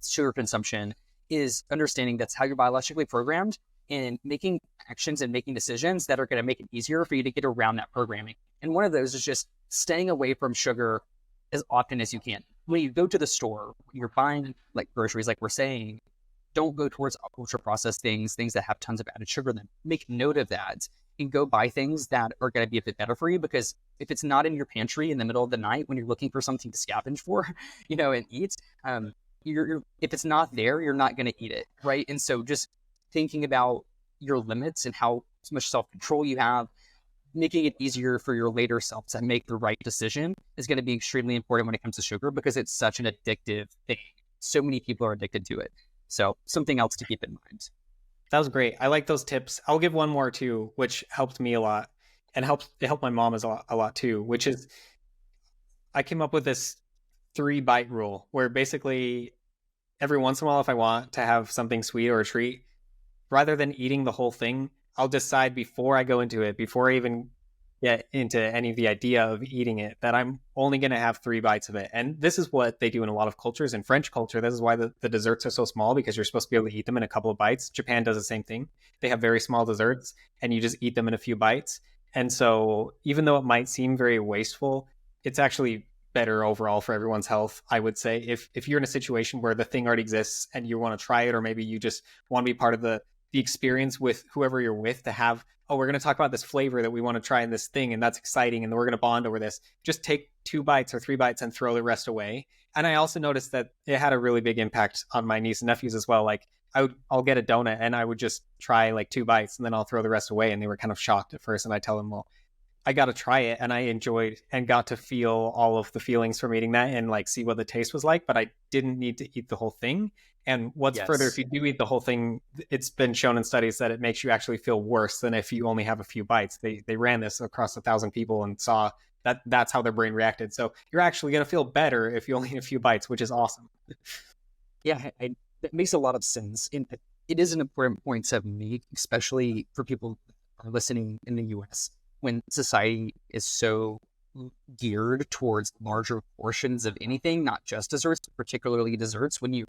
sugar consumption is understanding that's how you're biologically programmed, and making actions and making decisions that are going to make it easier for you to get around that programming. And one of those is just staying away from sugar as often as you can. When you go to the store, you're buying like groceries, like we're saying, don't go towards ultra processed things that have tons of added sugar. Then make note of that and go buy things that are going to be a bit better for you. Because if it's not in your pantry in the middle of the night when you're looking for something to scavenge for, and eat, if it's not there, you're not going to eat it, right? And so just thinking about your limits and how much self-control you have, making it easier for your later self to make the right decision is going to be extremely important when it comes to sugar, because it's such an addictive thing. So many people are addicted to it. So something else to keep in mind. That was great. I like those tips. I'll give one more too, which helped me a lot, and helped my mom a lot too, which is I came up with this 3-bite rule, where basically every once in a while, if I want to have something sweet or a treat, rather than eating the whole thing, I'll decide before I go into it, before I even get into any of the idea of eating it, that I'm only going to have 3 bites of it. And this is what they do in a lot of cultures. In French culture, this is why the desserts are so small, because you're supposed to be able to eat them in a couple of bites. Japan does the same thing. They have very small desserts, and you just eat them in a few bites. And so even though it might seem very wasteful, it's actually better overall for everyone's health, I would say. If you're in a situation where the thing already exists and you want to try it, or maybe you just want to be part of the experience with whoever you're with, to have, we're going to talk about this flavor that we want to try in this thing, and that's exciting, and we're going to bond over this. Just take 2 bites or 3 bites and throw the rest away, And I also noticed that it had a really big impact on my niece and nephews as well. Like I'll get a donut and I would just try like 2 bites and then I'll throw the rest away. And they were kind of shocked at first. And I tell them, well, I got to try it. And I enjoyed and got to feel all of the feelings from eating that and like see what the taste was like. But I didn't need to eat the whole thing. And what's further, if you do eat the whole thing, it's been shown in studies that it makes you actually feel worse than if you only have a few bites. They ran this across 1,000 people and saw that's how their brain reacted. So you're actually going to feel better if you only eat a few bites, which is awesome. Yeah, that makes a lot of sense. And it is an important point to make, especially for people who are listening in the US, when society is so geared towards larger portions of anything, not just desserts, particularly desserts. When you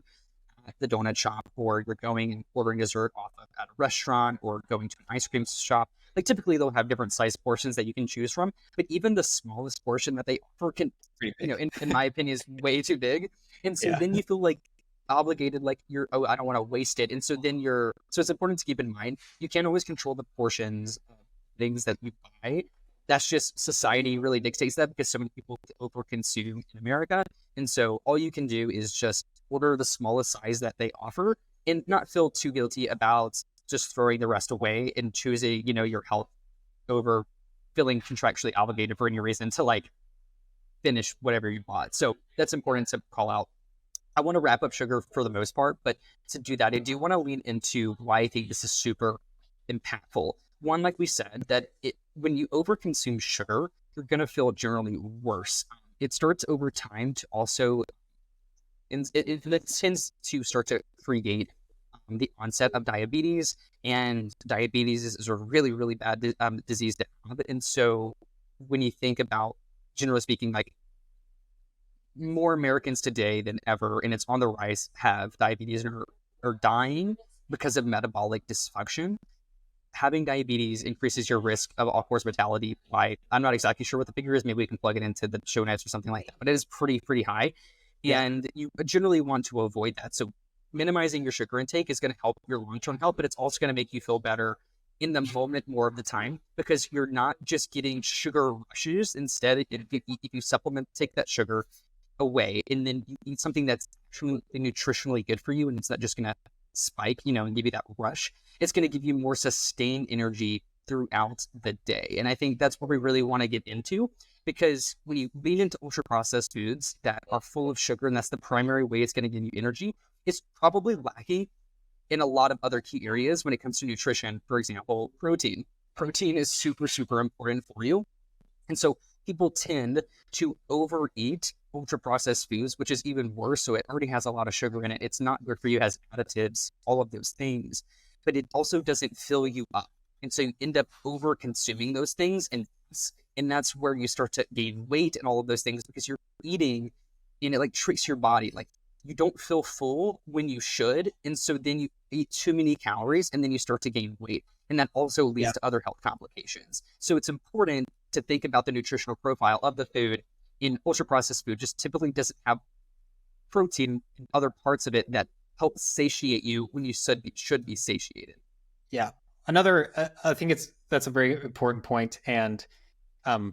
at the donut shop, or you're going and ordering dessert off of at a restaurant, or going to an ice cream shop, like typically they'll have different size portions that you can choose from. But even the smallest portion that they offer can, in my opinion, is way too big. And so then you feel like obligated, like I don't want to waste it. And so then so it's important to keep in mind, you can't always control the portions of things that you buy. That's just society really dictates that, because so many people overconsume in America. And so all you can do is just order the smallest size that they offer and not feel too guilty about just throwing the rest away and choosing, your health over feeling contractually obligated for any reason to like finish whatever you bought. So that's important to call out. I want to wrap up sugar for the most part, but to do that, I do want to lean into why I think this is super impactful. One, like we said, that when you overconsume sugar, you're going to feel generally worse. It starts over time to also, it tends to start to create the onset of diabetes, and diabetes is a really, really bad disease to have. And so when you think about, generally speaking, like more Americans today than ever, and it's on the rise, have diabetes and are dying because of metabolic dysfunction. Having diabetes increases your risk of all-cause mortality by, I'm not exactly sure what the figure is. Maybe we can plug it into the show notes or something like that, but it is pretty high. Yeah. And you generally want to avoid that. So minimizing your sugar intake is going to help your long-term health, but it's also going to make you feel better in the moment more of the time, because you're not just getting sugar rushes. Instead, if you supplement, take that sugar away, and then you eat something that's truly nutritionally good for you, and it's not just going to spike, and give you that rush. It's going to give you more sustained energy throughout the day. And I think that's what we really want to get into, because when you lean into ultra processed foods that are full of sugar, and that's the primary way it's going to give you energy, it's probably lacking in a lot of other key areas when it comes to nutrition. For example, protein. Protein is super important for you. And so people tend to overeat ultra processed foods, which is even worse. So it already has a lot of sugar in it. It's not good for you, it has additives, all of those things, but it also doesn't fill you up. And so you end up over consuming those things. And that's where you start to gain weight and all of those things, because you're eating and it like tricks your body. Like you don't feel full when you should. And so then you eat too many calories and then you start to gain weight. And that also leads to other health complications. So it's important to think about the nutritional profile of the food. In ultra processed food, just typically doesn't have protein and other parts of it that help satiate you when you should be satiated. Yeah. Another, I think that's a very important point. And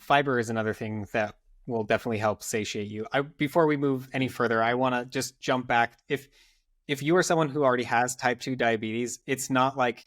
fiber is another thing that will definitely help satiate you. Before we move any further, I want to just jump back. If you are someone who already has type 2 diabetes, it's not like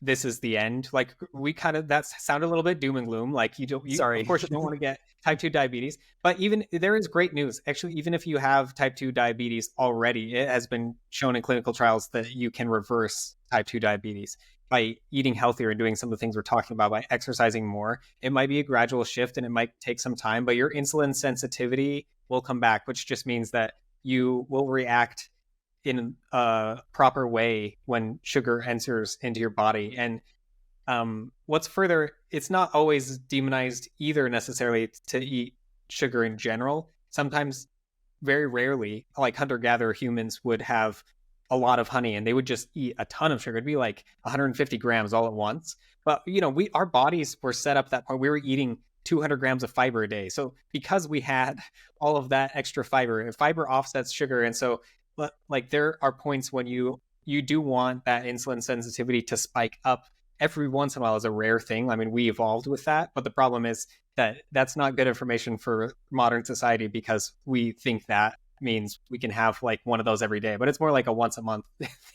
this is the end. Like that sounded a little bit doom and gloom. Like sorry, of course you don't want to get type 2 diabetes, but there is great news. Actually, even if you have type 2 diabetes already, it has been shown in clinical trials that you can reverse type 2 diabetes by eating healthier and doing some of the things we're talking about, by exercising more. It might be a gradual shift and it might take some time, but your insulin sensitivity will come back, which just means that you will react in a proper way when sugar enters into your body. And what's further, it's not always demonized either necessarily to eat sugar in general. Sometimes, very rarely, like hunter-gatherer humans would have a lot of honey and they would just eat a ton of sugar. It'd be like 150 grams all at once. But our bodies were set up that point. We were eating 200 grams of fiber a day. So because we had all of that extra fiber offsets sugar. And so like there are points when you do want that insulin sensitivity to spike up every once in a while. Is a rare thing. I mean, we evolved with that, but the problem is that that's not good information for modern society, because we think that means we can have like one of those every day, but it's more like a once a month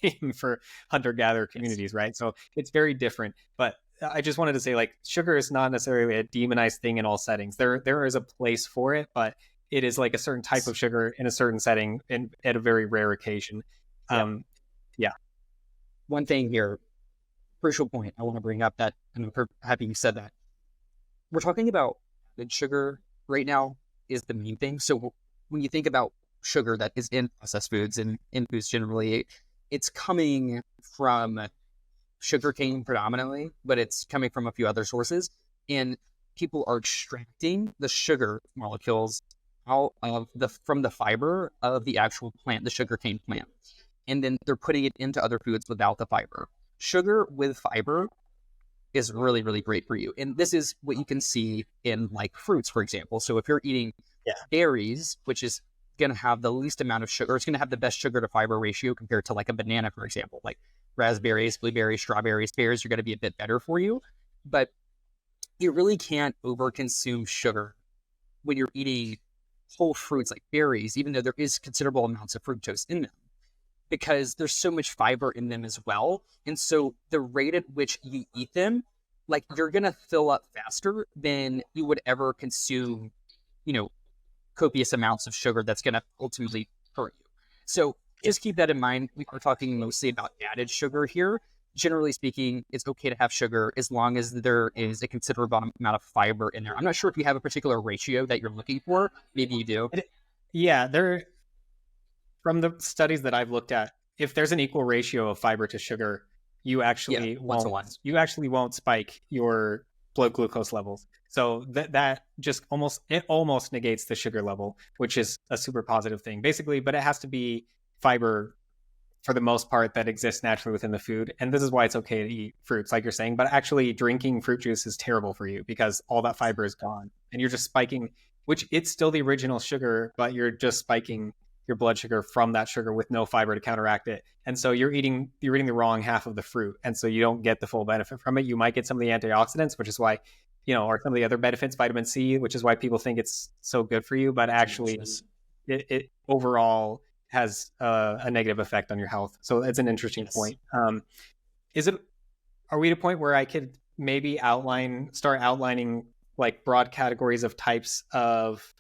thing for hunter-gatherer communities, right? So it's very different. But I just wanted to say, like, sugar is not necessarily a demonized thing in all settings. There is a place for it, but it is like a certain type of sugar in a certain setting and at a very rare occasion. Yeah. One thing here, crucial point I want to bring up that, and I'm happy you said that. We're talking about added sugar right now is the main thing. So when you think about sugar that is in processed foods and in foods generally, it's coming from sugarcane predominantly, but it's coming from a few other sources. And people are extracting the sugar molecules out of from the fiber of the actual plant, the sugarcane plant. And then they're putting it into other foods without the fiber. Sugar with fiber is really, really great for you. And this is what you can see in like fruits, for example. So if you're eating berries, which is going to have the least amount of sugar, it's going to have the best sugar to fiber ratio compared to like a banana, for example, like raspberries, blueberries, strawberries, pears are going to be a bit better for you. But you really can't overconsume sugar when you're eating whole fruits like berries, even though there is considerable amounts of fructose in them, because there's so much fiber in them as well. And so the rate at which you eat them, like you're going to fill up faster than you would ever consume, copious amounts of sugar that's going to ultimately hurt you. So just keep that in mind. We are talking mostly about added sugar here. Generally speaking, it's okay to have sugar as long as there is a considerable amount of fiber in there. I'm not sure if you have a particular ratio that you're looking for. Maybe you do. From the studies that I've looked at, if there's an equal ratio of fiber to sugar, you actually won't spike your blood glucose levels. So that just almost negates the sugar level, which is a super positive thing, basically. But it has to be fiber for the most part that exists naturally within the food. And this is why it's okay to eat fruits, like you're saying. But actually, drinking fruit juice is terrible for you because all that fiber is gone, and you're just spiking, which it's still the original sugar, but you're just spiking your blood sugar from that sugar with no fiber to counteract it. And so you're eating the wrong half of the fruit. And so you don't get the full benefit from it. You might get some of the antioxidants, which is why, or some of the other benefits, vitamin C, which is why people think it's so good for you. But actually it overall has a negative effect on your health. So it's an interesting point. Are we at a point where I could maybe start outlining like broad categories of types of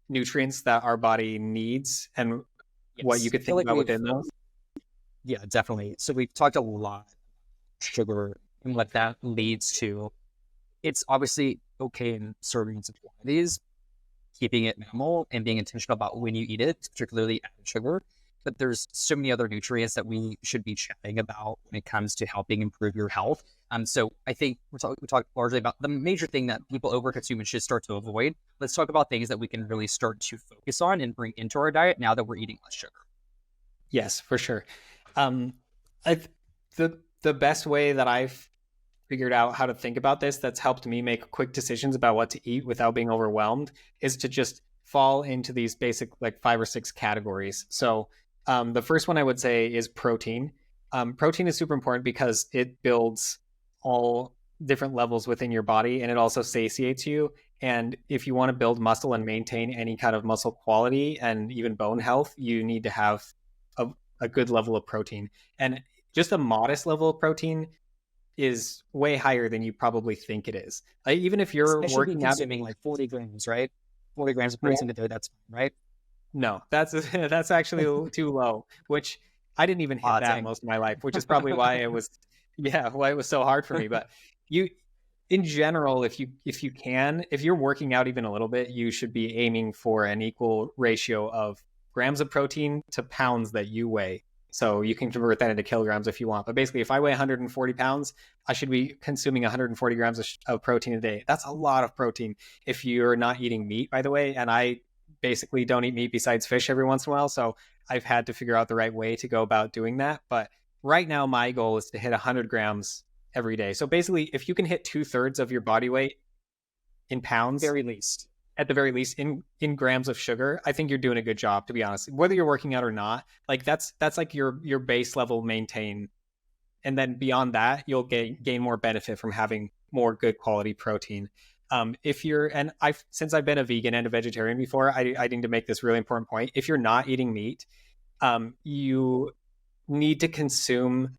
nutrients that our body needs and what you could think about within those? Yeah, definitely. So we've talked a lot about sugar and what that leads to. It's obviously okay in servings and quantities, keeping it minimal and being intentional about when you eat it, particularly added sugar. But there's so many other nutrients that we should be chatting about when it comes to helping improve your health. So I think we talked largely about the major thing that people overconsume and should start to avoid. Let's talk about things that we can really start to focus on and bring into our diet now that we're eating less sugar. Yes, for sure. The best way that I've figured out how to think about this that's helped me make quick decisions about what to eat without being overwhelmed is to just fall into these basic like 5 or 6 categories. So the first one I would say is protein. Protein is super important because it builds all different levels within your body, and it also satiates you. And if you want to build muscle and maintain any kind of muscle quality and even bone health, you need to have a good level of protein. And just a modest level of protein is way higher than you probably think it is. Like, even if you're working out, consuming like 40 grams, right? 40 grams of protein a day, that's fine, right? No, that's actually too low, which I didn't even hit that most of my life, which is probably why it was so hard for me. But in general, if you're working out even a little bit, you should be aiming for an equal ratio of grams of protein to pounds that you weigh. So you can convert that into kilograms if you want. But basically, if I weigh 140 pounds, I should be consuming 140 grams of protein a day. That's a lot of protein if you're not eating meat, by the way. And I basically don't eat meat besides fish every once in a while. So I've had to figure out the right way to go about doing that. But right now, my goal is to hit 100 grams every day. So basically, if you can hit 2/3 of your body weight in pounds, at the very least in grams of sugar, I think you're doing a good job, to be honest. Whether you're working out or not, like that's like your base level maintain. And then beyond that, you'll gain more benefit from having more good quality protein. If you're, and since I've been a vegan and a vegetarian before, I need to make this really important point. If you're not eating meat, you need to consume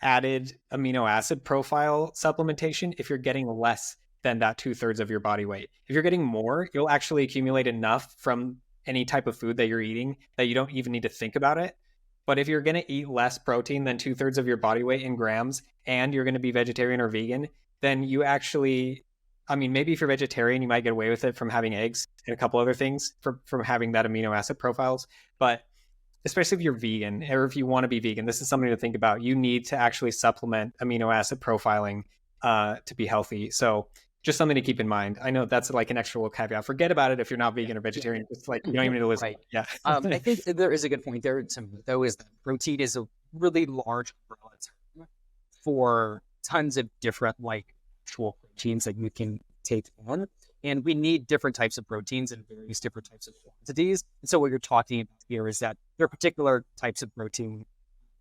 added amino acid profile supplementation if you're getting less than that 2/3 of your body weight. If you're getting more, you'll actually accumulate enough from any type of food that you're eating that you don't even need to think about it. But if you're going to eat less protein than 2/3 of your body weight in grams, and you're going to be vegetarian or vegan, then you actually, I mean, maybe if you're vegetarian, you might get away with it from having eggs and a couple other things from having that amino acid profiles. But especially if you're vegan, or if you want to be vegan, this is something to think about. You need to actually supplement amino acid profiling to be healthy. So just something to keep in mind. I know that's like an extra little caveat. Forget about it if you're not vegan or vegetarian. It's like you don't even need to listen. Right. Yeah. I think there is a good point there, though, is that protein is a really large umbrella term for tons of different like actual proteins that you can take on. And we need different types of proteins in various different types of quantities. And so what you're talking about here is that there are particular types of protein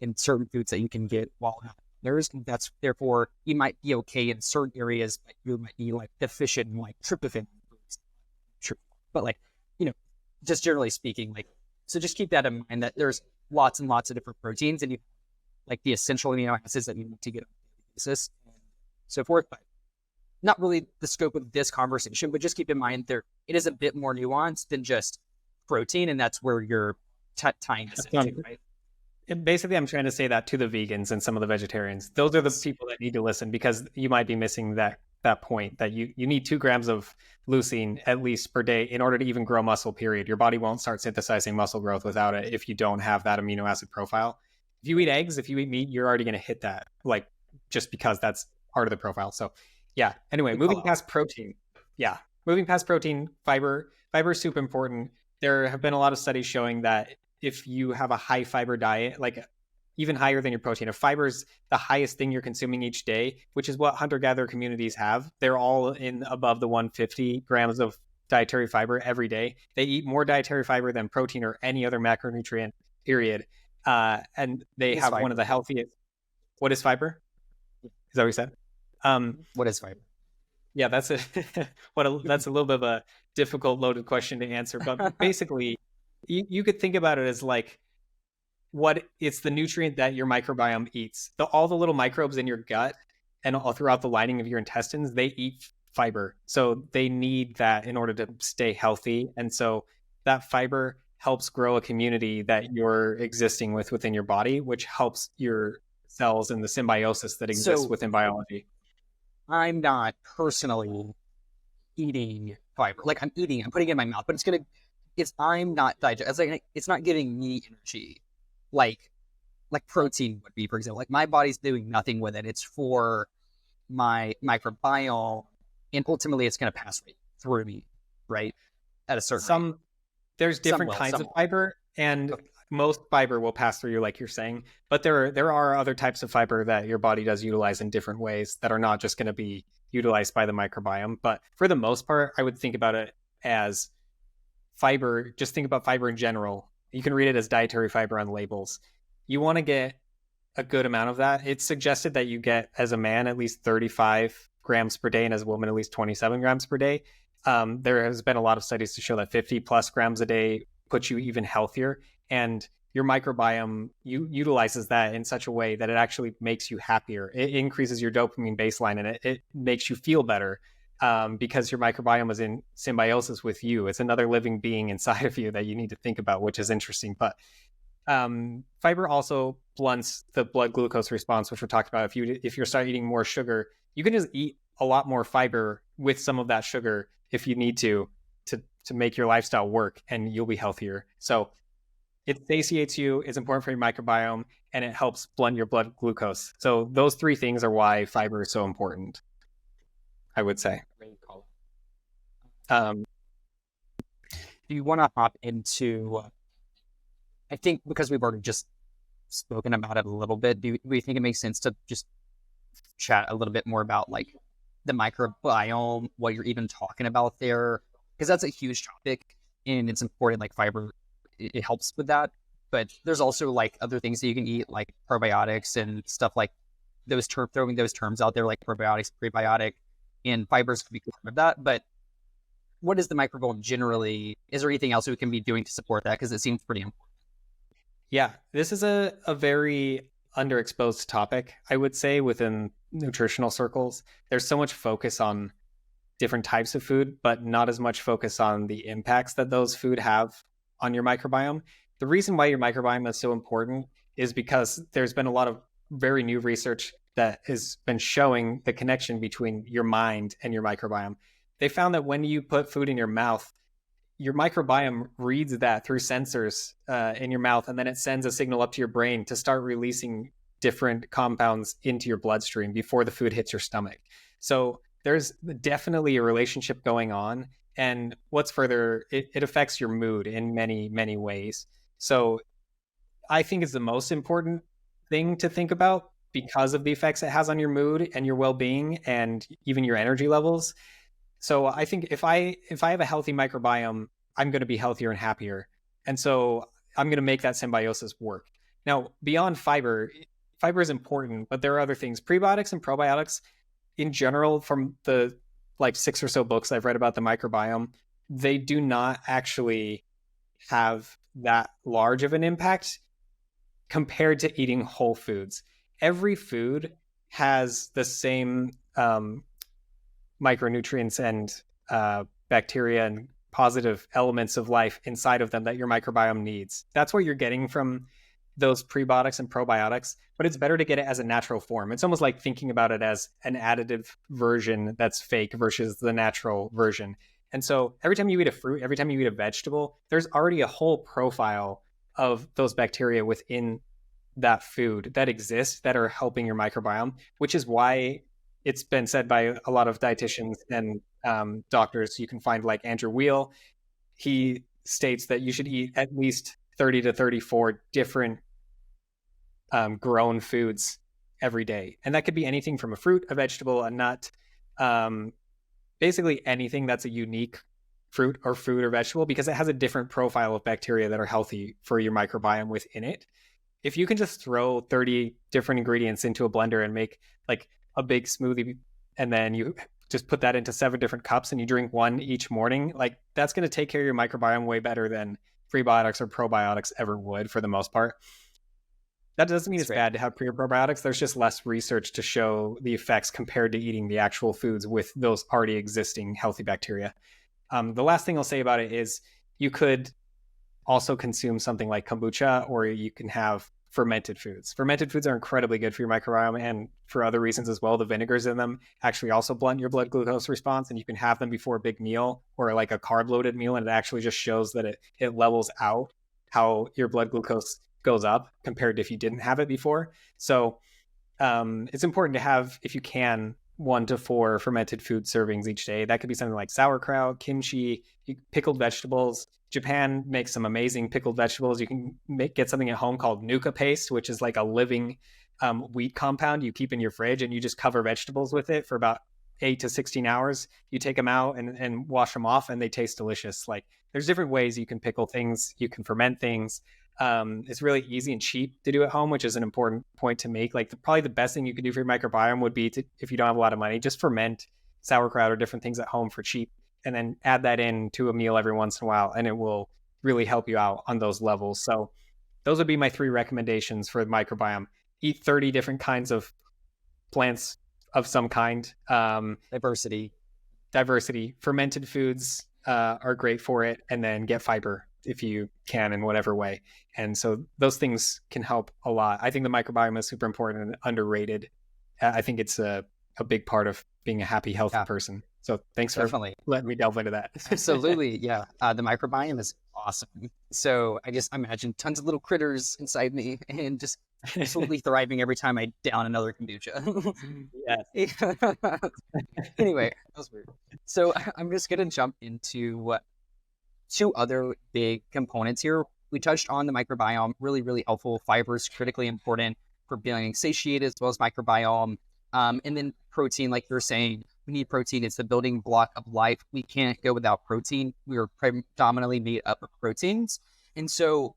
in certain foods that you can get while not others. That's therefore you might be okay in certain areas, but you might be like deficient in like tryptophan. Sure. But like, just generally speaking, like, so just keep that in mind that there's lots and lots of different proteins, and you like the essential amino acids that you need to get on a daily basis and so forth. But not really the scope of this conversation, but just keep in mind it is a bit more nuanced than just protein, and that's where you're tying this into, right? Basically, I'm trying to say that to the vegans and some of the vegetarians. Those are the people that need to listen, because you might be missing that point that you need 2 grams of leucine at least per day in order to even grow muscle, period. Your body won't start synthesizing muscle growth without it if you don't have that amino acid profile. If you eat eggs, if you eat meat, you're already going to hit that, like, just because that's part of the profile. So yeah. Anyway, moving past protein. Yeah. Moving past protein, fiber is super important. There have been a lot of studies showing that if you have a high fiber diet, like even higher than your protein, if fiber is the highest thing you're consuming each day, which is what hunter-gatherer communities have, they're all in above the 150 grams of dietary fiber every day. They eat more dietary fiber than protein or any other macronutrient, period. And they have one of the healthiest. What is fiber? Is that what you said? What is fiber? Yeah, that's that's a little bit of a difficult, loaded question to answer. But basically, you could think about it as like it's the nutrient that your microbiome eats. All the little microbes in your gut and all throughout the lining of your intestines, they eat fiber. So they need that in order to stay healthy. And so that fiber helps grow a community that you're existing within your body, which helps your cells and the symbiosis that exists within biology. I'm not personally eating fiber. Like I'm putting it in my mouth, but I'm not digesting. It's not giving me energy like protein would be, for example. Like my body's doing nothing with it. It's for my microbiome, and ultimately it's going to pass right through me, right? At a certain rate. There's different kinds of fiber, and most fiber will pass through you, like you're saying, but there are other types of fiber that your body does utilize in different ways that are not just going to be utilized by the microbiome. But for the most part, I would think about it as fiber. Just think about fiber in general. You can read it as dietary fiber on labels. You want to get a good amount of that. It's suggested that you get, as a man, at least 35 grams per day, and as a woman, at least 27 grams per day. There has been a lot of studies to show that 50 plus grams a day puts you even healthier. And your microbiome utilizes that in such a way that it actually makes you happier. It increases your dopamine baseline, and it makes you feel better because your microbiome is in symbiosis with you. It's another living being inside of you that you need to think about, which is interesting. But fiber also blunts the blood glucose response, which we're talking about. If you start eating more sugar, you can just eat a lot more fiber with some of that sugar if you need to make your lifestyle work, and you'll be healthier. So it satiates you, it's important for your microbiome, and it helps blunt your blood glucose. So those 3 things are why fiber is so important, I would say. Do you want to hop into, I think because we've already just spoken about it a little bit, do you think it makes sense to just chat a little bit more about like the microbiome, what you're even talking about there? Because that's a huge topic, and it's important. Like fiber, it helps with that, but there's also like other things that you can eat, like probiotics and stuff like those throwing those terms out there, like probiotics, prebiotic, and fibers could be part of that. But what is the microbiome generally? Is there anything else we can be doing to support that? Because it seems pretty important. Yeah, this is a very underexposed topic, I would say, within nutritional circles. There's so much focus on different types of food, but not as much focus on the impacts that those food have on your microbiome. The reason why your microbiome is so important is because there's been a lot of very new research that has been showing the connection between your mind and your microbiome. They found that when you put food in your mouth, your microbiome reads that through sensors in your mouth, and then it sends a signal up to your brain to start releasing different compounds into your bloodstream before the food hits your stomach. So there's definitely a relationship going on. And what's further, it affects your mood in many, many ways. So I think it's the most important thing to think about because of the effects it has on your mood and your well-being and even your energy levels. So I think if I have a healthy microbiome, I'm going to be healthier and happier. And so I'm going to make that symbiosis work. Now, beyond fiber is important, but there are other things. Prebiotics and probiotics in general, from the like 6 or so books I've read about the microbiome, they do not actually have that large of an impact compared to eating whole foods. Every food has the same micronutrients and bacteria and positive elements of life inside of them that your microbiome needs. That's what you're getting from those prebiotics and probiotics, but it's better to get it as a natural form. It's almost like thinking about it as an additive version that's fake versus the natural version. And so every time you eat a fruit, every time you eat a vegetable, there's already a whole profile of those bacteria within that food that exist that are helping your microbiome, which is why it's been said by a lot of dietitians and doctors. You can find like Andrew Weil. He states that you should eat at least 30 to 34 different grown foods every day. And that could be anything from a fruit, a vegetable, a nut, basically anything that's a unique fruit or vegetable, because it has a different profile of bacteria that are healthy for your microbiome within it. If you can just throw 30 different ingredients into a blender and make like a big smoothie, and then you just put that into 7 different cups and you drink one each morning, like that's going to take care of your microbiome way better than prebiotics or probiotics ever would for the most part. That doesn't mean it's bad to have pre or probiotics. There's just less research to show the effects compared to eating the actual foods with those already existing healthy bacteria. The last thing I'll say about it is you could also consume something like kombucha, or you can have fermented foods. Fermented foods are incredibly good for your microbiome and for other reasons as well. The vinegars in them actually also blunt your blood glucose response, and you can have them before a big meal or like a carb loaded meal, and it actually just shows that it levels out how your blood glucose goes up compared to if you didn't have it before. So it's important to have, if you can, 1 to 4 fermented food servings each day. That could be something like sauerkraut, kimchi, pickled vegetables. Japan makes some amazing pickled vegetables. You can get something at home called nuka paste, which is like a living wheat compound you keep in your fridge, and you just cover vegetables with it for about 8 to 16 hours. You take them out and wash them off, and they taste delicious. Like there's different ways you can pickle things, you can ferment things. It's really easy and cheap to do at home, which is an important point to make. Like probably the best thing you could do for your microbiome would be to, if you don't have a lot of money, just ferment sauerkraut or different things at home for cheap, and then add that in to a meal every once in a while, and it will really help you out on those levels. So those would be my 3 recommendations for the microbiome. Eat 30 different kinds of plants of some kind. Diversity. Fermented foods are great for it, and then get fiber if you can in whatever way. And so those things can help a lot. I think the microbiome is super important and underrated. I think it's a big part of being a happy, healthy person. So thanks for letting me delve into that. Absolutely. Yeah. The microbiome is awesome. So I just imagine tons of little critters inside me and just absolutely thriving every time I down another kombucha. Yes. Anyway, that was weird. So I'm just going to jump into 2 other big components here. We touched on the microbiome, really, really helpful. Fiber is critically important for being satiated, as well as microbiome. And then protein, like you're saying, we need protein. It's the building block of life. We can't go without protein. We are predominantly made up of proteins. And so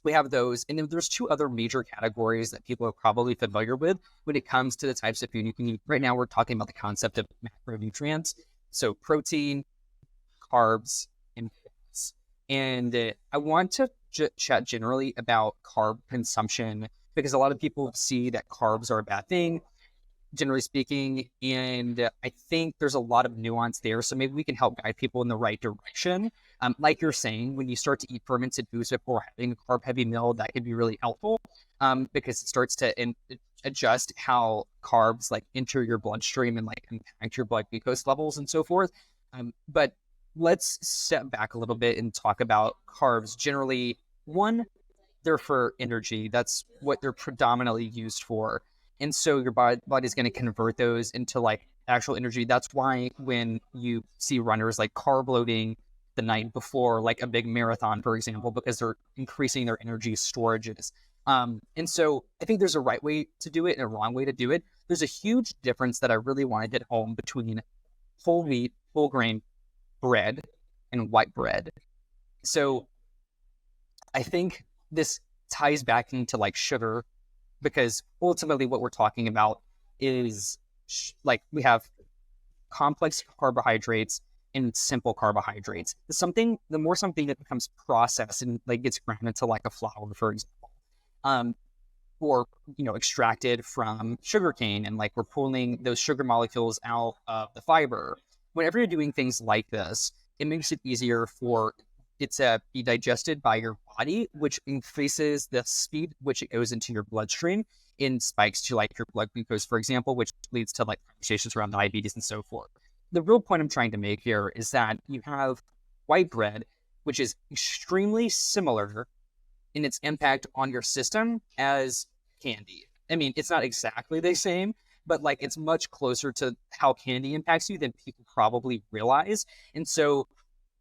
We have those. And then there's two other major categories that people are probably familiar with when it comes to the types of food you can eat. Right now, we're talking about the concept of macronutrients. So protein, carbs, and fats. And I want to chat generally about carb consumption because a lot of people see that carbs are a bad thing, generally speaking. And I think there's a lot of nuance there. So maybe we can help guide people in the right direction. Like you're saying, when you start to eat fermented foods before having a carb-heavy meal, that can be really helpful because it starts to adjust how carbs like enter your bloodstream and like impact your blood glucose levels and so forth. But let's step back a little bit and talk about carbs generally. One, they're for energy. That's what they're predominantly used for. And so your body's going to convert those into like actual energy. That's why when you see runners like carb loading the night before, like a big marathon, for example, because they're increasing their energy storages. And so I think there's a right way to do it and a wrong way to do it. There's a huge difference that I really want to get home between whole wheat, whole grain bread and white bread. So I think this ties back into like sugar, because ultimately what we're talking about is like we have complex carbohydrates and simple carbohydrates. The more something that becomes processed and like gets ground into like a flour, for example, or extracted from sugarcane, and like we're pulling those sugar molecules out of the fiber. Whenever you're doing things like this, it makes it easier for it to be digested by your body, which increases the speed which it goes into your bloodstream and spikes to like your blood glucose, for example, which leads to like conversations around diabetes and so forth. The real point I'm trying to make here is that you have white bread, which is extremely similar in its impact on your system as candy. I mean, it's not exactly the same, but like it's much closer to how candy impacts you than people probably realize. And so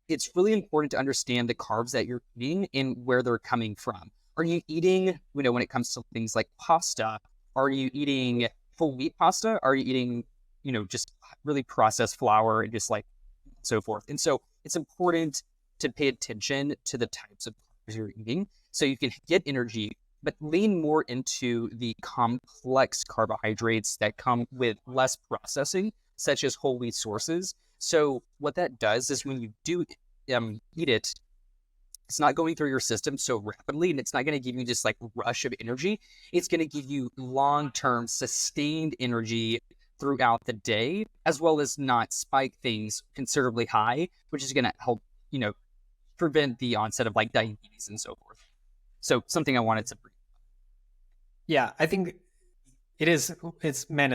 it's really important to understand the carbs that you're eating and where they're coming from. Are you eating, when it comes to things like pasta, are you eating full wheat pasta? Are you eating, just really processed flour and just like so forth? And so it's important to pay attention to the types of carbs you're eating so you can get energy, but lean more into the complex carbohydrates that come with less processing, such as whole wheat sources. So what that does is when you do eat it, it's not going through your system so rapidly, and it's not going to give you just like rush of energy. It's going to give you long-term sustained energy throughout the day, as well as not spike things considerably high, which is going to help, prevent the onset of like diabetes and so forth. So something I wanted to bring. Yeah, I think it's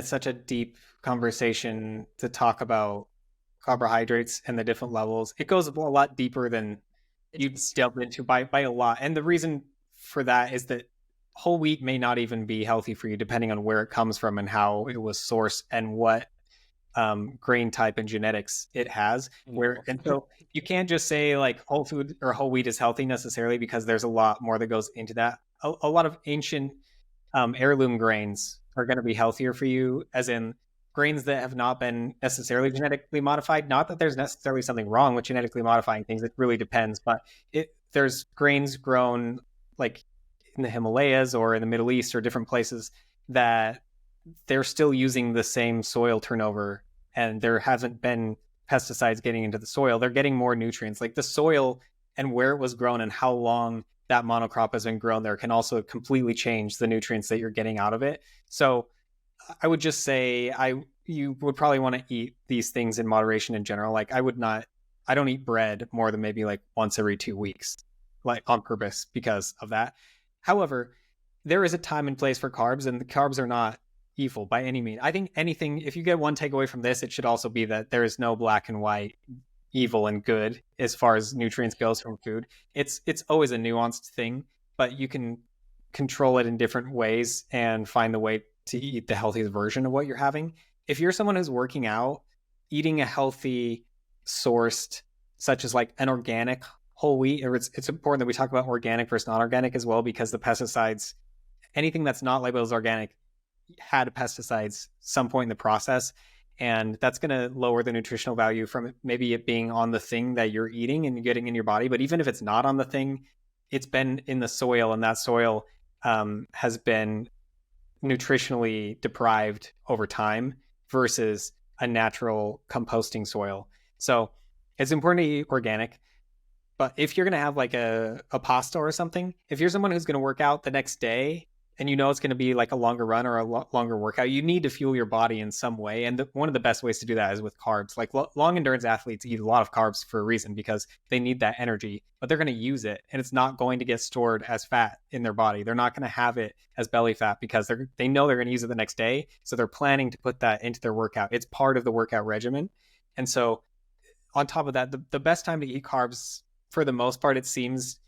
such a deep conversation to talk about carbohydrates and the different levels. It goes a lot deeper than you delve into by a lot. And the reason for that is that whole wheat may not even be healthy for you, depending on where it comes from and how it was sourced and what grain type and genetics it has. And so you can't just say like whole food or whole wheat is healthy necessarily, because there's a lot more that goes into that. A lot of ancient heirloom grains are going to be healthier for you, as in grains that have not been necessarily genetically modified. Not that there's necessarily something wrong with genetically modifying things. It really depends. But there's grains grown like in the Himalayas or in the Middle East or different places that they're still using the same soil turnover, and there hasn't been pesticides getting into the soil. They're getting more nutrients. Like the soil and where it was grown and how long that monocrop has been grown there can also completely change the nutrients that you're getting out of it. So I would just say you would probably want to eat these things in moderation in general. Like I don't eat bread more than maybe like once every 2 weeks, like on purpose because of that. However, there is a time and place for carbs, and the carbs are not evil by any means. I think if you get one takeaway from this, it should also be that there is no black and white evil and good as far as nutrients goes from food. It's always a nuanced thing, but you can control it in different ways and find the way to eat the healthiest version of what you're having. If you're someone who's working out, eating a healthy sourced, such as like an organic whole wheat, or it's important that we talk about organic versus non-organic as well, because the pesticides, anything that's not labeled as organic had pesticides some point in the process, and that's going to lower the nutritional value from maybe it being on the thing that you're eating and getting in your body. But even if it's not on the thing, it's been in the soil, and that soil has been nutritionally deprived over time versus a natural composting soil. So it's important to eat organic. But if you're going to have like a pasta or something, if you're someone who's going to work out the next day and you know it's going to be like a longer run or a longer workout, you need to fuel your body in some way. And one of the best ways to do that is with carbs. Like long endurance athletes eat a lot of carbs for a reason, because they need that energy, but they're going to use it, and it's not going to get stored as fat in their body. They're not going to have it as belly fat because they know they're going to use it the next day. So they're planning to put that into their workout. It's part of the workout regimen. And so on top of that, the best time to eat carbs, for the most part, it seems,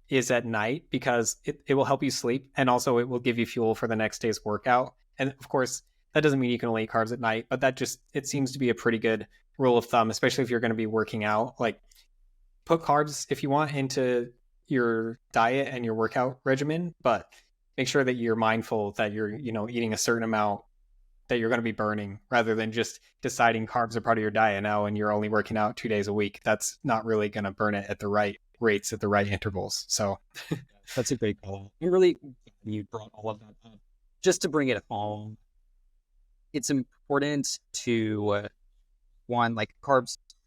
is at night, because it will help you sleep, and also it will give you fuel for the next day's workout. And of course, that doesn't mean you can only eat carbs at night, but it seems to be a pretty good rule of thumb, especially if you're going to be working out. Like, put carbs if you want into your diet and your workout regimen, but make sure that you're mindful that you're, eating a certain amount that you're going to be burning, rather than just deciding carbs are part of your diet now and you're only working out 2 days a week. That's not really going to burn it at the right rates, at the right intervals. So that's a great call. And really, you brought all of that up. Just to bring it home, it's important to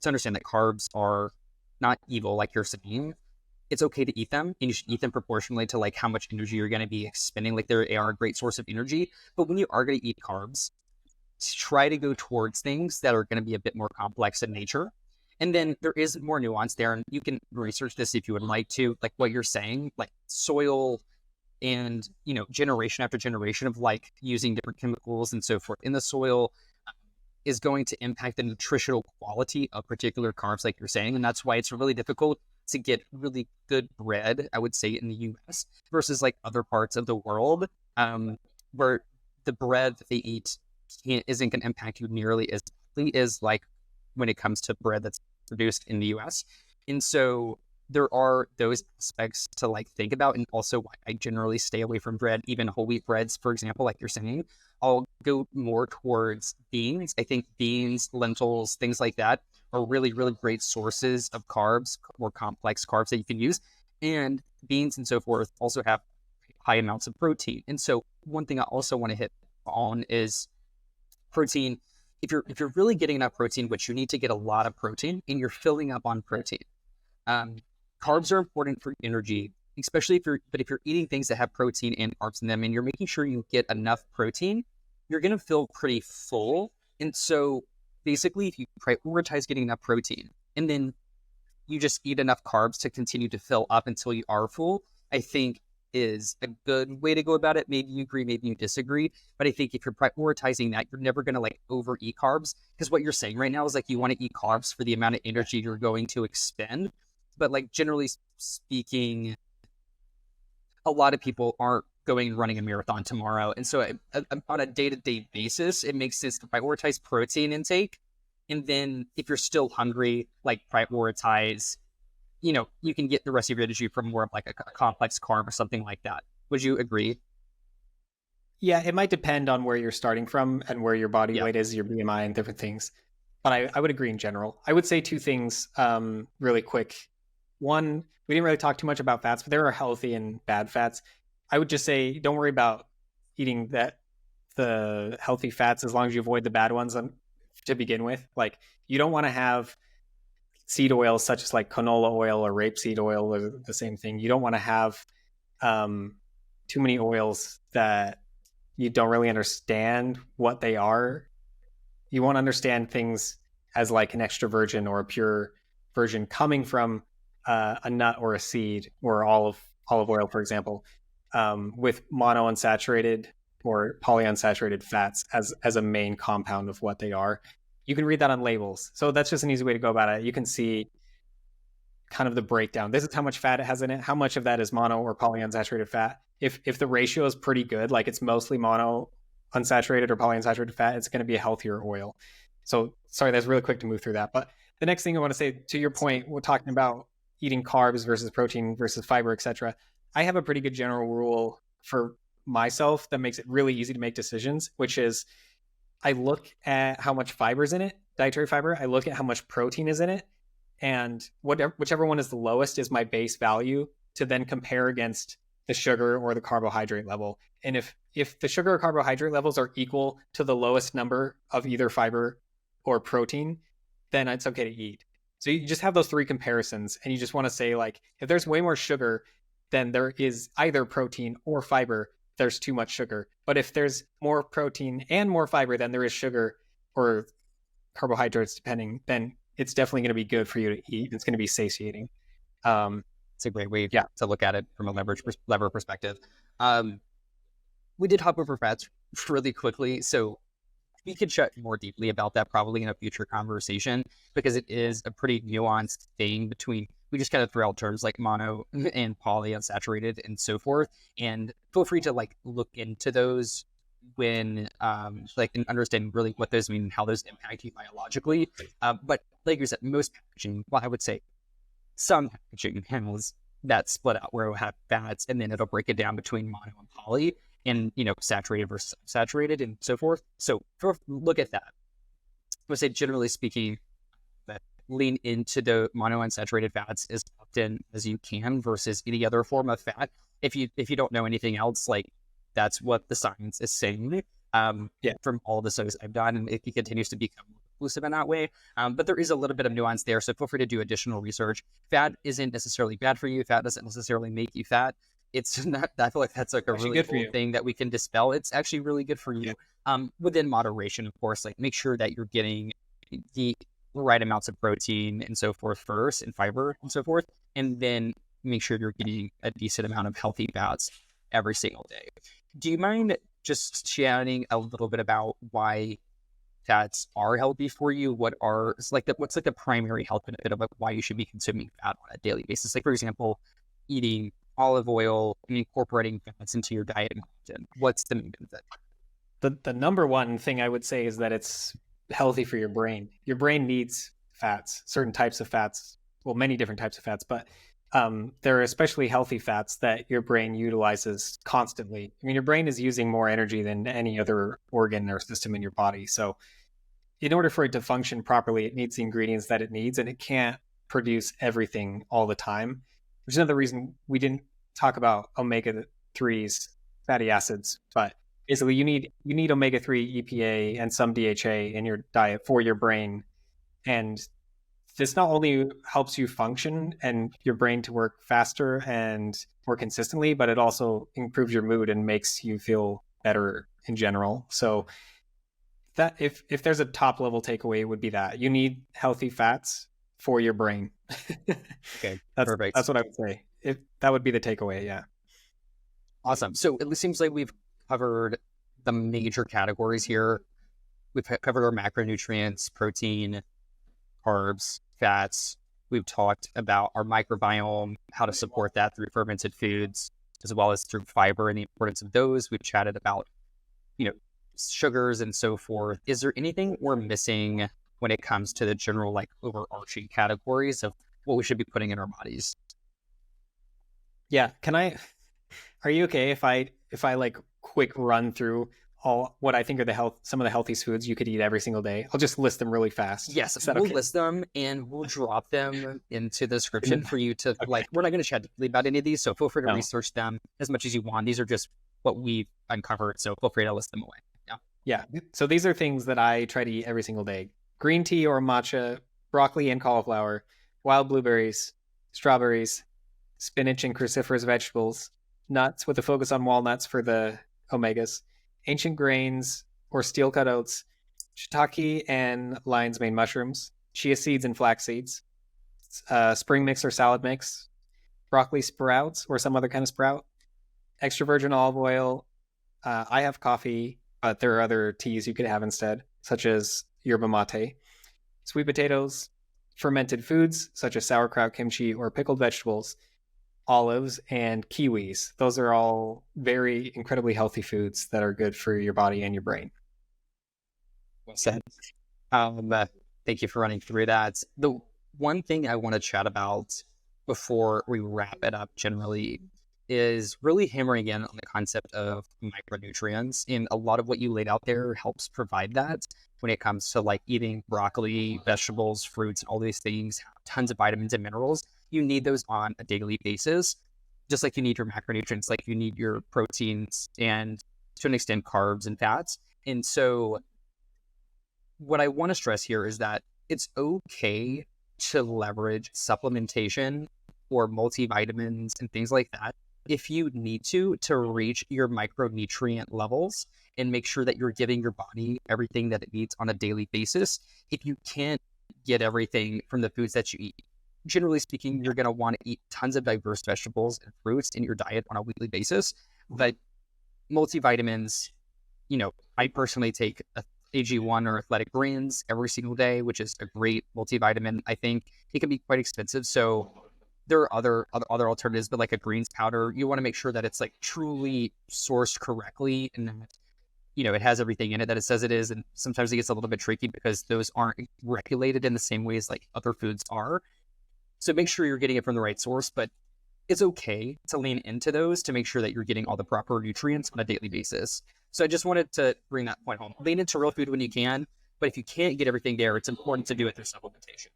understand that carbs are not evil, like you're saying. It's okay to eat them, and you should eat them proportionally to like how much energy you're going to be expending. Like, they are a great source of energy, but when you are going to eat carbs, try to go towards things that are going to be a bit more complex in nature. And then there is more nuance there, and you can research this if you would like to, like what you're saying, like soil and, generation after generation of like using different chemicals and so forth in the soil is going to impact the nutritional quality of particular carbs, like you're saying. And that's why it's really difficult to get really good bread, I would say, in the US versus like other parts of the world, where the bread that they eat isn't going to impact you nearly as deeply as like when it comes to bread that's produced in the US. And so there are those aspects to like think about, and also why I generally stay away from bread, even whole wheat breads, for example, like you're saying. I'll go more towards beans. I think beans, lentils, things like that are really, really great sources of carbs, more complex carbs that you can use. And beans and so forth also have high amounts of protein. And so one thing I also want to hit on is protein. If you're really getting enough protein, which you need to get a lot of protein, and you're filling up on protein, carbs are important for energy, especially if you're eating things that have protein and carbs in them, and you're making sure you get enough protein, you're going to feel pretty full. And so basically, if you prioritize getting enough protein, and then you just eat enough carbs to continue to fill up until you are full, I think is a good way to go about it. Maybe you agree, maybe you disagree, but I think if you're prioritizing that, you're never going to like overeat carbs, because what you're saying right now is like you want to eat carbs for the amount of energy you're going to expend. But like generally speaking, a lot of people aren't going and running a marathon tomorrow. And so on a day-to-day basis, it makes sense to prioritize protein intake. And then if you're still hungry, like prioritize, you can get the rest of your energy from more of like a complex carb or something like that. Would you agree? Yeah, it might depend on where you're starting from and where your body weight is, your BMI, and different things. But I would agree in general. I would say two things really quick. One, we didn't really talk too much about fats, but there are healthy and bad fats. I would just say don't worry about eating the healthy fats as long as you avoid the bad ones to begin with. Like, you don't want to have seed oils such as like canola oil or rapeseed oil, or the same thing. You don't want to have too many oils that you don't really understand what they are. You want to understand things as like an extra virgin or a pure version coming from a nut or a seed, or olive oil, for example, with monounsaturated or polyunsaturated fats as a main compound of what they are. You can read that on labels. So that's just an easy way to go about it. You can see kind of the breakdown. This is how much fat it has in it. How much of that is mono or polyunsaturated fat? If the ratio is pretty good, like it's mostly monounsaturated or polyunsaturated fat, it's going to be a healthier oil. So sorry, that's really quick to move through that. But the next thing I want to say, to your point, we're talking about eating carbs versus protein versus fiber, etc. I have a pretty good general rule for myself that makes it really easy to make decisions, which is I look at how much fiber is in it, dietary fiber. I look at how much protein is in it, and whichever one is the lowest is my base value to then compare against the sugar or the carbohydrate level. And if the sugar or carbohydrate levels are equal to the lowest number of either fiber or protein, then it's okay to eat. So you just have those three comparisons, and you just want to say, like, if there's way more sugar, then there is either protein or fiber, there's too much sugar. But if there's more protein and more fiber than there is sugar or carbohydrates, depending, then it's definitely going to be good for you to eat. It's going to be satiating. It's a great way to look at it from a lever perspective. We did hop over fats really quickly, so we could chat more deeply about that probably in a future conversation, because it is a pretty nuanced thing between, we just kind of throw out terms like mono and polyunsaturated and so forth. And feel free to like look into those when like and understand really what those mean and how those impact you biologically. But like you said, most packaging, well, I would say some packaging has that split out where it'll have fats and then it'll break it down between mono and poly, and, you know, saturated versus unsaturated and so forth. So look at that. I would say, generally speaking, that lean into the monounsaturated fats as often as you can versus any other form of fat. If you don't know anything else, like, that's what the science is saying. From all the studies I've done, and it continues to become more inclusive in that way. But there is a little bit of nuance there, so feel free to do additional research. Fat isn't necessarily bad for you. Fat doesn't necessarily make you fat. It's not, I feel like that's like a really cool thing that we can dispel. It's actually really good for you, within moderation, of course. Like, make sure that you're getting the right amounts of protein and so forth first, and fiber and so forth, and then make sure you're getting a decent amount of healthy fats every single day. Do you mind just chatting a little bit about why fats are healthy for you? What's the primary health benefit of why you should be consuming fat on a daily basis? Like, for example, eating olive oil and incorporating fats into your diet often. What's the main benefit? The number one thing I would say is that it's healthy for your brain. Your brain needs fats, certain types of fats, well, many different types of fats, but there are especially healthy fats that your brain utilizes constantly. I mean, your brain is using more energy than any other organ or system in your body. So in order for it to function properly, it needs the ingredients that it needs, and it can't produce everything all the time. Which is another reason we didn't talk about omega-3s, fatty acids, but basically you need omega-3, EPA, and some DHA in your diet for your brain. And this not only helps you function and your brain to work faster and more consistently, but it also improves your mood and makes you feel better in general. So that if there's a top level takeaway, it would be that you need healthy fats for your brain. Okay, perfect. That's what I would say. That would be the takeaway. Yeah. Awesome. So it seems like we've covered the major categories here. We've covered our macronutrients, protein, carbs, fats. We've talked about our microbiome, how to support that through fermented foods, as well as through fiber and the importance of those. We've chatted about, you know, sugars and so forth. Is there anything we're missing when it comes to the general, like, overarching categories of what we should be putting in our bodies? Yeah. Are you okay if I like quick run through all what I think are some of the healthiest foods you could eat every single day? I'll just list them really fast. Yes, we'll list them and we'll drop them into the description for you to like. We're not going to chat deeply about any of these, so feel free to research them as much as you want. These are just what we've uncovered, so feel free to list them away. Yeah. So these are things that I try to eat every single day: green tea or matcha, broccoli and cauliflower, wild blueberries, strawberries, spinach and cruciferous vegetables, nuts with a focus on walnuts for the omegas, ancient grains or steel-cut oats, shiitake and lion's mane mushrooms, chia seeds and flax seeds, spring mix or salad mix, broccoli sprouts or some other kind of sprout, extra virgin olive oil. I have coffee, but there are other teas you could have instead, such as yerba mate, sweet potatoes, fermented foods such as sauerkraut, kimchi, or pickled vegetables, olives, and kiwis. Those are all very incredibly healthy foods that are good for your body and your brain. Well said. Thank you for running through that. The one thing I want to chat about before we wrap it up generally is really hammering in on the concept of micronutrients. And a lot of what you laid out there helps provide that when it comes to like eating broccoli, vegetables, fruits, all these things, tons of vitamins and minerals. You need those on a daily basis. just like you need your macronutrients, like you need your proteins and to an extent carbs and fats. And so what I want to stress here is that it's okay to leverage supplementation or multivitamins and things like that if you need to reach your micronutrient levels and make sure that you're giving your body everything that it needs on a daily basis. If you can't get everything from the foods that you eat, generally speaking, you're going to want to eat tons of diverse vegetables and fruits in your diet on a weekly basis. But multivitamins, I personally take AG1 or Athletic Greens every single day, which is a great multivitamin. I think it can be quite expensive. So there are other alternatives, but like a greens powder, you want to make sure that it's like truly sourced correctly and that, it has everything in it that it says it is. And sometimes it gets a little bit tricky because those aren't regulated in the same ways like other foods are. So make sure you're getting it from the right source, but it's okay to lean into those to make sure that you're getting all the proper nutrients on a daily basis. So I just wanted to bring that point home. Lean into real food when you can, but if you can't get everything there, it's important to do it through supplementation.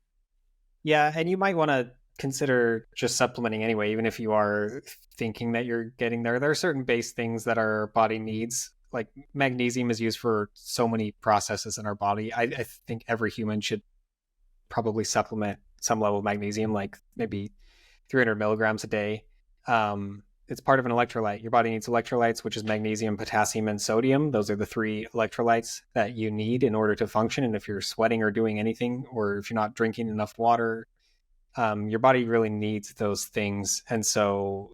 Yeah, and you might want to consider just supplementing anyway, even if you are thinking that you're getting there. There are certain base things that our body needs. Like magnesium is used for so many processes in our body. I think every human should probably supplement some level of magnesium, like maybe 300 milligrams a day. It's part of an electrolyte. Your body needs electrolytes, which is magnesium, potassium, and sodium. Those are the three electrolytes that you need in order to function. And if you're sweating or doing anything, or if you're not drinking enough water, your body really needs those things. And so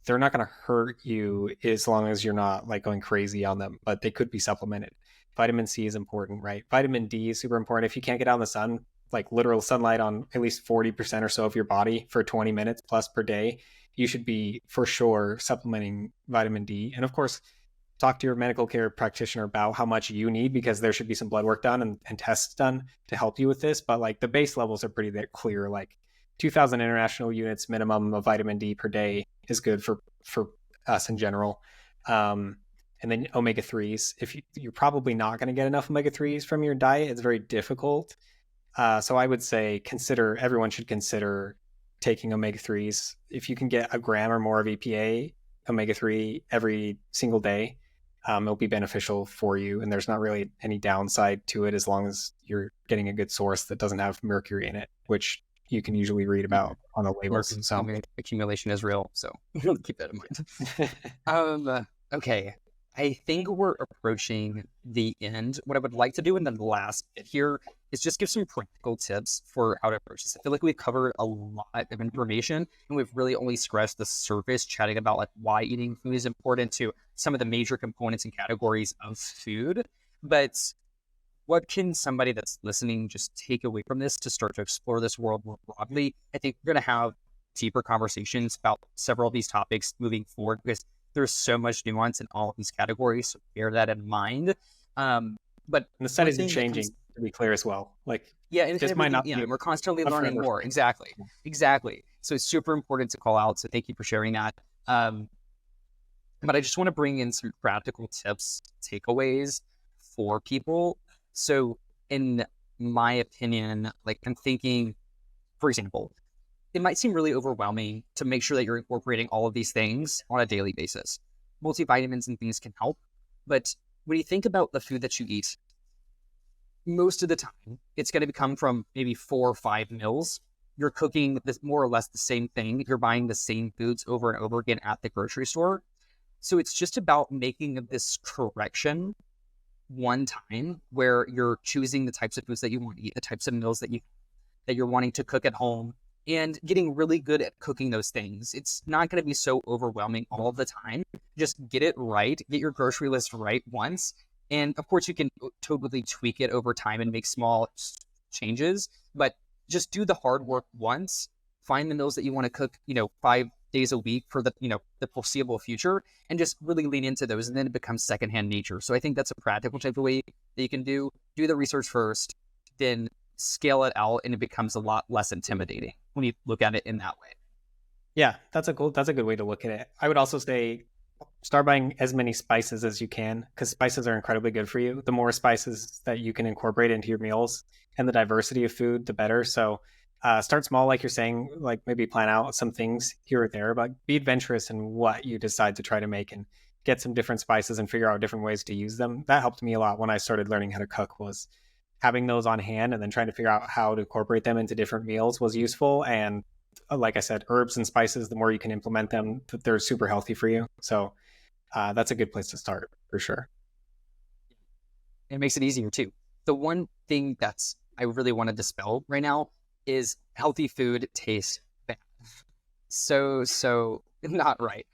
they're not going to hurt you as long as you're not like going crazy on them, but they could be supplemented. Vitamin C is important, right? Vitamin D is super important. If you can't get out in the sun, like literal sunlight on at least 40% or so of your body for 20 minutes plus per day, you should be for sure supplementing vitamin D. And of course, talk to your medical care practitioner about how much you need, because there should be some blood work done and tests done to help you with this. But like the base levels are pretty clear, like 2,000 international units minimum of vitamin D per day is good for us in general. And then omega-3s, if you're probably not going to get enough omega-3s from your diet, it's very difficult. So I would say everyone should consider taking omega-3s. If you can get a gram or more of EPA, omega-3 every single day, it'll be beneficial for you. And there's not really any downside to it as long as you're getting a good source that doesn't have mercury in it, which you can usually read about on the labels. So accumulation is real. So keep that in mind. Okay. I think we're approaching the end. What I would like to do in the last bit here is just give some practical tips for how to approach this. I feel like we've covered a lot of information and we've really only scratched the surface, chatting about like why eating food is important to some of the major components and categories of food. But what can somebody that's listening just take away from this to start to explore this world more broadly? I think we're going to have deeper conversations about several of these topics moving forward because there's so much nuance in all of these categories, so bear that in mind. But the studies are changing, to be clear as well. Like, yeah, this might not be we're constantly learning more. Exactly. So it's super important to call out. So thank you for sharing that. But I just want to bring in some practical tips, takeaways for people. So in my opinion, like I'm thinking, for example, it might seem really overwhelming to make sure that you're incorporating all of these things on a daily basis. Multivitamins and things can help, but when you think about the food that you eat, most of the time, it's going to come from maybe 4 or 5 meals. You're cooking this more or less the same thing. You're buying the same foods over and over again at the grocery store. So it's just about making this correction one time where you're choosing the types of foods that you want to eat, the types of meals that you're wanting to cook at home, and getting really good at cooking those things. It's not going to be so overwhelming all the time. Just get it right. Get your grocery list right once. And of course, you can totally tweak it over time and make small changes, but just do the hard work once. Find the meals that you want to cook, 5 days a week for the foreseeable future, and just really lean into those. And then it becomes secondhand nature. So I think that's a practical type of way that you can do the research first, then scale it out, and it becomes a lot less intimidating when you look at it in that way. Yeah, that's a good way to look at it. I would also say start buying as many spices as you can, because spices are incredibly good for you. The more spices that you can incorporate into your meals and the diversity of food, the better. So Start small, like you're saying, like maybe plan out some things here or there, but be adventurous in what you decide to try to make and get some different spices and figure out different ways to use them. That helped me a lot when I started learning how to cook, was having those on hand and then trying to figure out how to incorporate them into different meals was useful. And like I said, herbs and spices, the more you can implement them, they're super healthy for you. So that's a good place to start for sure. It makes it easier too. The one thing I really want to dispel right now is healthy food tastes bad. So not right.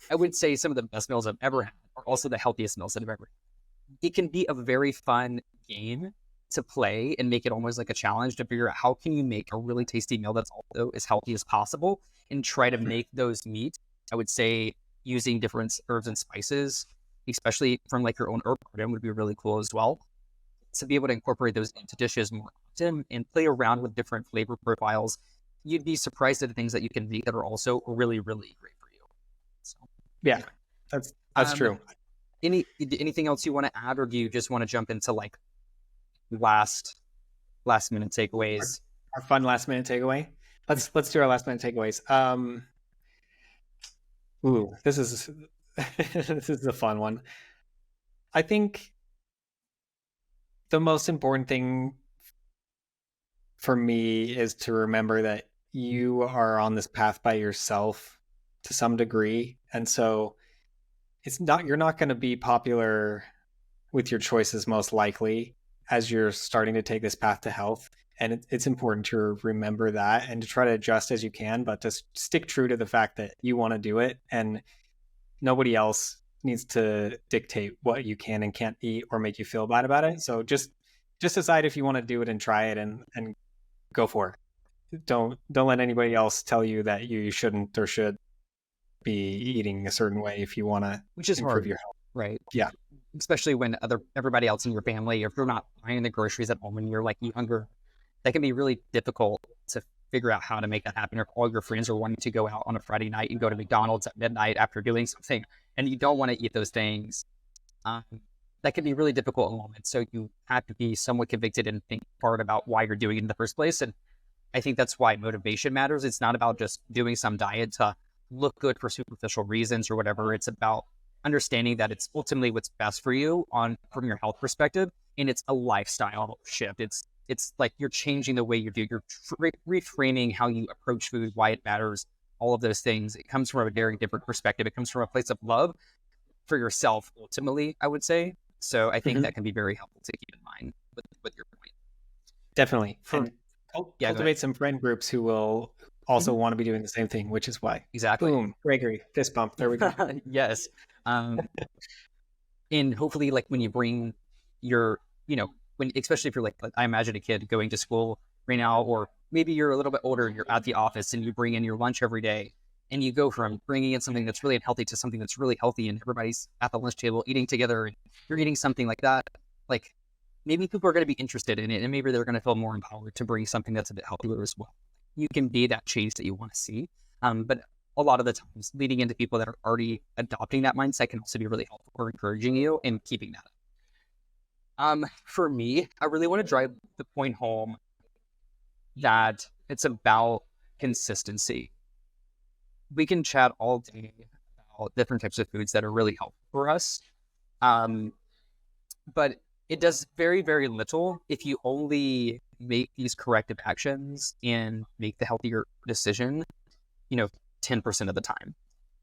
I would say some of the best meals I've ever had are also the healthiest meals that I've ever had. It can be a very fun game to play and make it almost like a challenge to figure out how can you make a really tasty meal that's also as healthy as possible and try to make those meet. I would say using different herbs and spices, especially from like your own herb garden, would be really cool as well. To be able to incorporate those into dishes more often and play around with different flavor profiles, you'd be surprised at the things that you can make that are also really, really great for you. So, yeah, that's true. Anything else you want to add, or do you just want to jump into like last minute takeaways? Our fun last minute takeaway. Let's do our last minute takeaways. This is this is a fun one. I think the most important thing for me is to remember that you are on this path by yourself to some degree. And so you're not going to be popular with your choices most likely as you're starting to take this path to health. And it's important to remember that and to try to adjust as you can, but to stick true to the fact that you want to do it and nobody else needs to dictate what you can and can't eat or make you feel bad about it. So just decide if you want to do it and try it and go for it. Don't let anybody else tell you that you shouldn't or should be eating a certain way if you want to improve your health. Right. Yeah. Especially when everybody else in your family, if you're not buying the groceries at home and you're like younger, that can be really difficult to figure out how to make that happen. If all your friends are wanting to go out on a Friday night and go to McDonald's at midnight after doing something, and you don't want to eat those things, that can be really difficult in moments. So you have to be somewhat convicted and think hard about why you're doing it in the first place. And I think that's why motivation matters. It's not about just doing some diet to look good for superficial reasons or whatever. It's about understanding that it's ultimately what's best for you from your health perspective. And it's a lifestyle shift. It's like you're changing the way you do. You're reframing how you approach food, why it matters, all of those things. It comes from a very different perspective. It comes from a place of love for yourself, ultimately, I would say. So I think that can be very helpful to keep in mind with your point. Definitely. Cultivate some friend groups who will also want to be doing the same thing, which is why. Exactly. Boom. Gregory, fist bump. There we go. Yes. And hopefully, like when you bring your, especially if you're like I imagine a kid going to school right now, or maybe you're a little bit older and you're at the office and you bring in your lunch every day, and you go from bringing in something that's really unhealthy to something that's really healthy, and everybody's at the lunch table eating together, and you're eating something like that, like maybe people are going to be interested in it, and maybe they're going to feel more empowered to bring something that's a bit healthier as well. You can be that change that you want to see. But a lot of the times, leading into people that are already adopting that mindset can also be really helpful for encouraging you and keeping that up. For me, I really want to drive the point home that it's about consistency. We can chat all day about different types of foods that are really helpful for us. But it does very, very little if you only make these corrective actions and make the healthier decision, 10% of the time.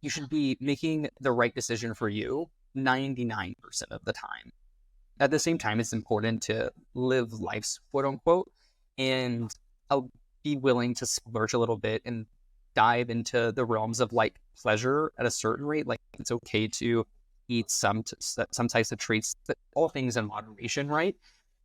You should be making the right decision for you 99% of the time. At the same time, it's important to live life's quote unquote, and I'll be willing to splurge a little bit and dive into the realms of like pleasure at a certain rate. Like it's okay to eat some types of treats, but all things in moderation, right?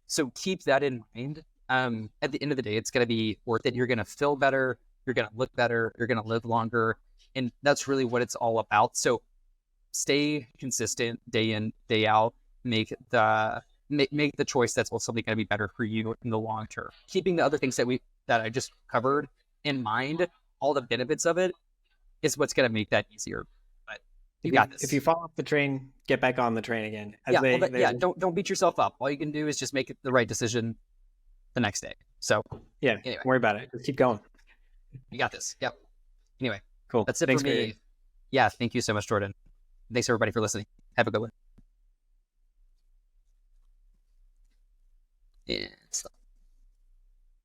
So keep that in mind. At the end of the day, it's going to be worth it. You're going to feel better. You're going to look better. You're going to live longer. And that's really what it's all about. So stay consistent day in, day out. Make the choice that's ultimately going to be better for you in the long term. Keeping the other things that I just covered in mind, all the benefits of it is what's going to make that easier. But you got this. If you fall off the train, get back on the train again. Don't beat yourself up. All you can do is just make the right decision the next day. So yeah, anyway, don't worry about it. Just keep going. You got this. Yep. Anyway, cool. That's it Thanks for me. Yeah, thank you so much, Jordan. Thanks everybody for listening. Have a good one. Yeah.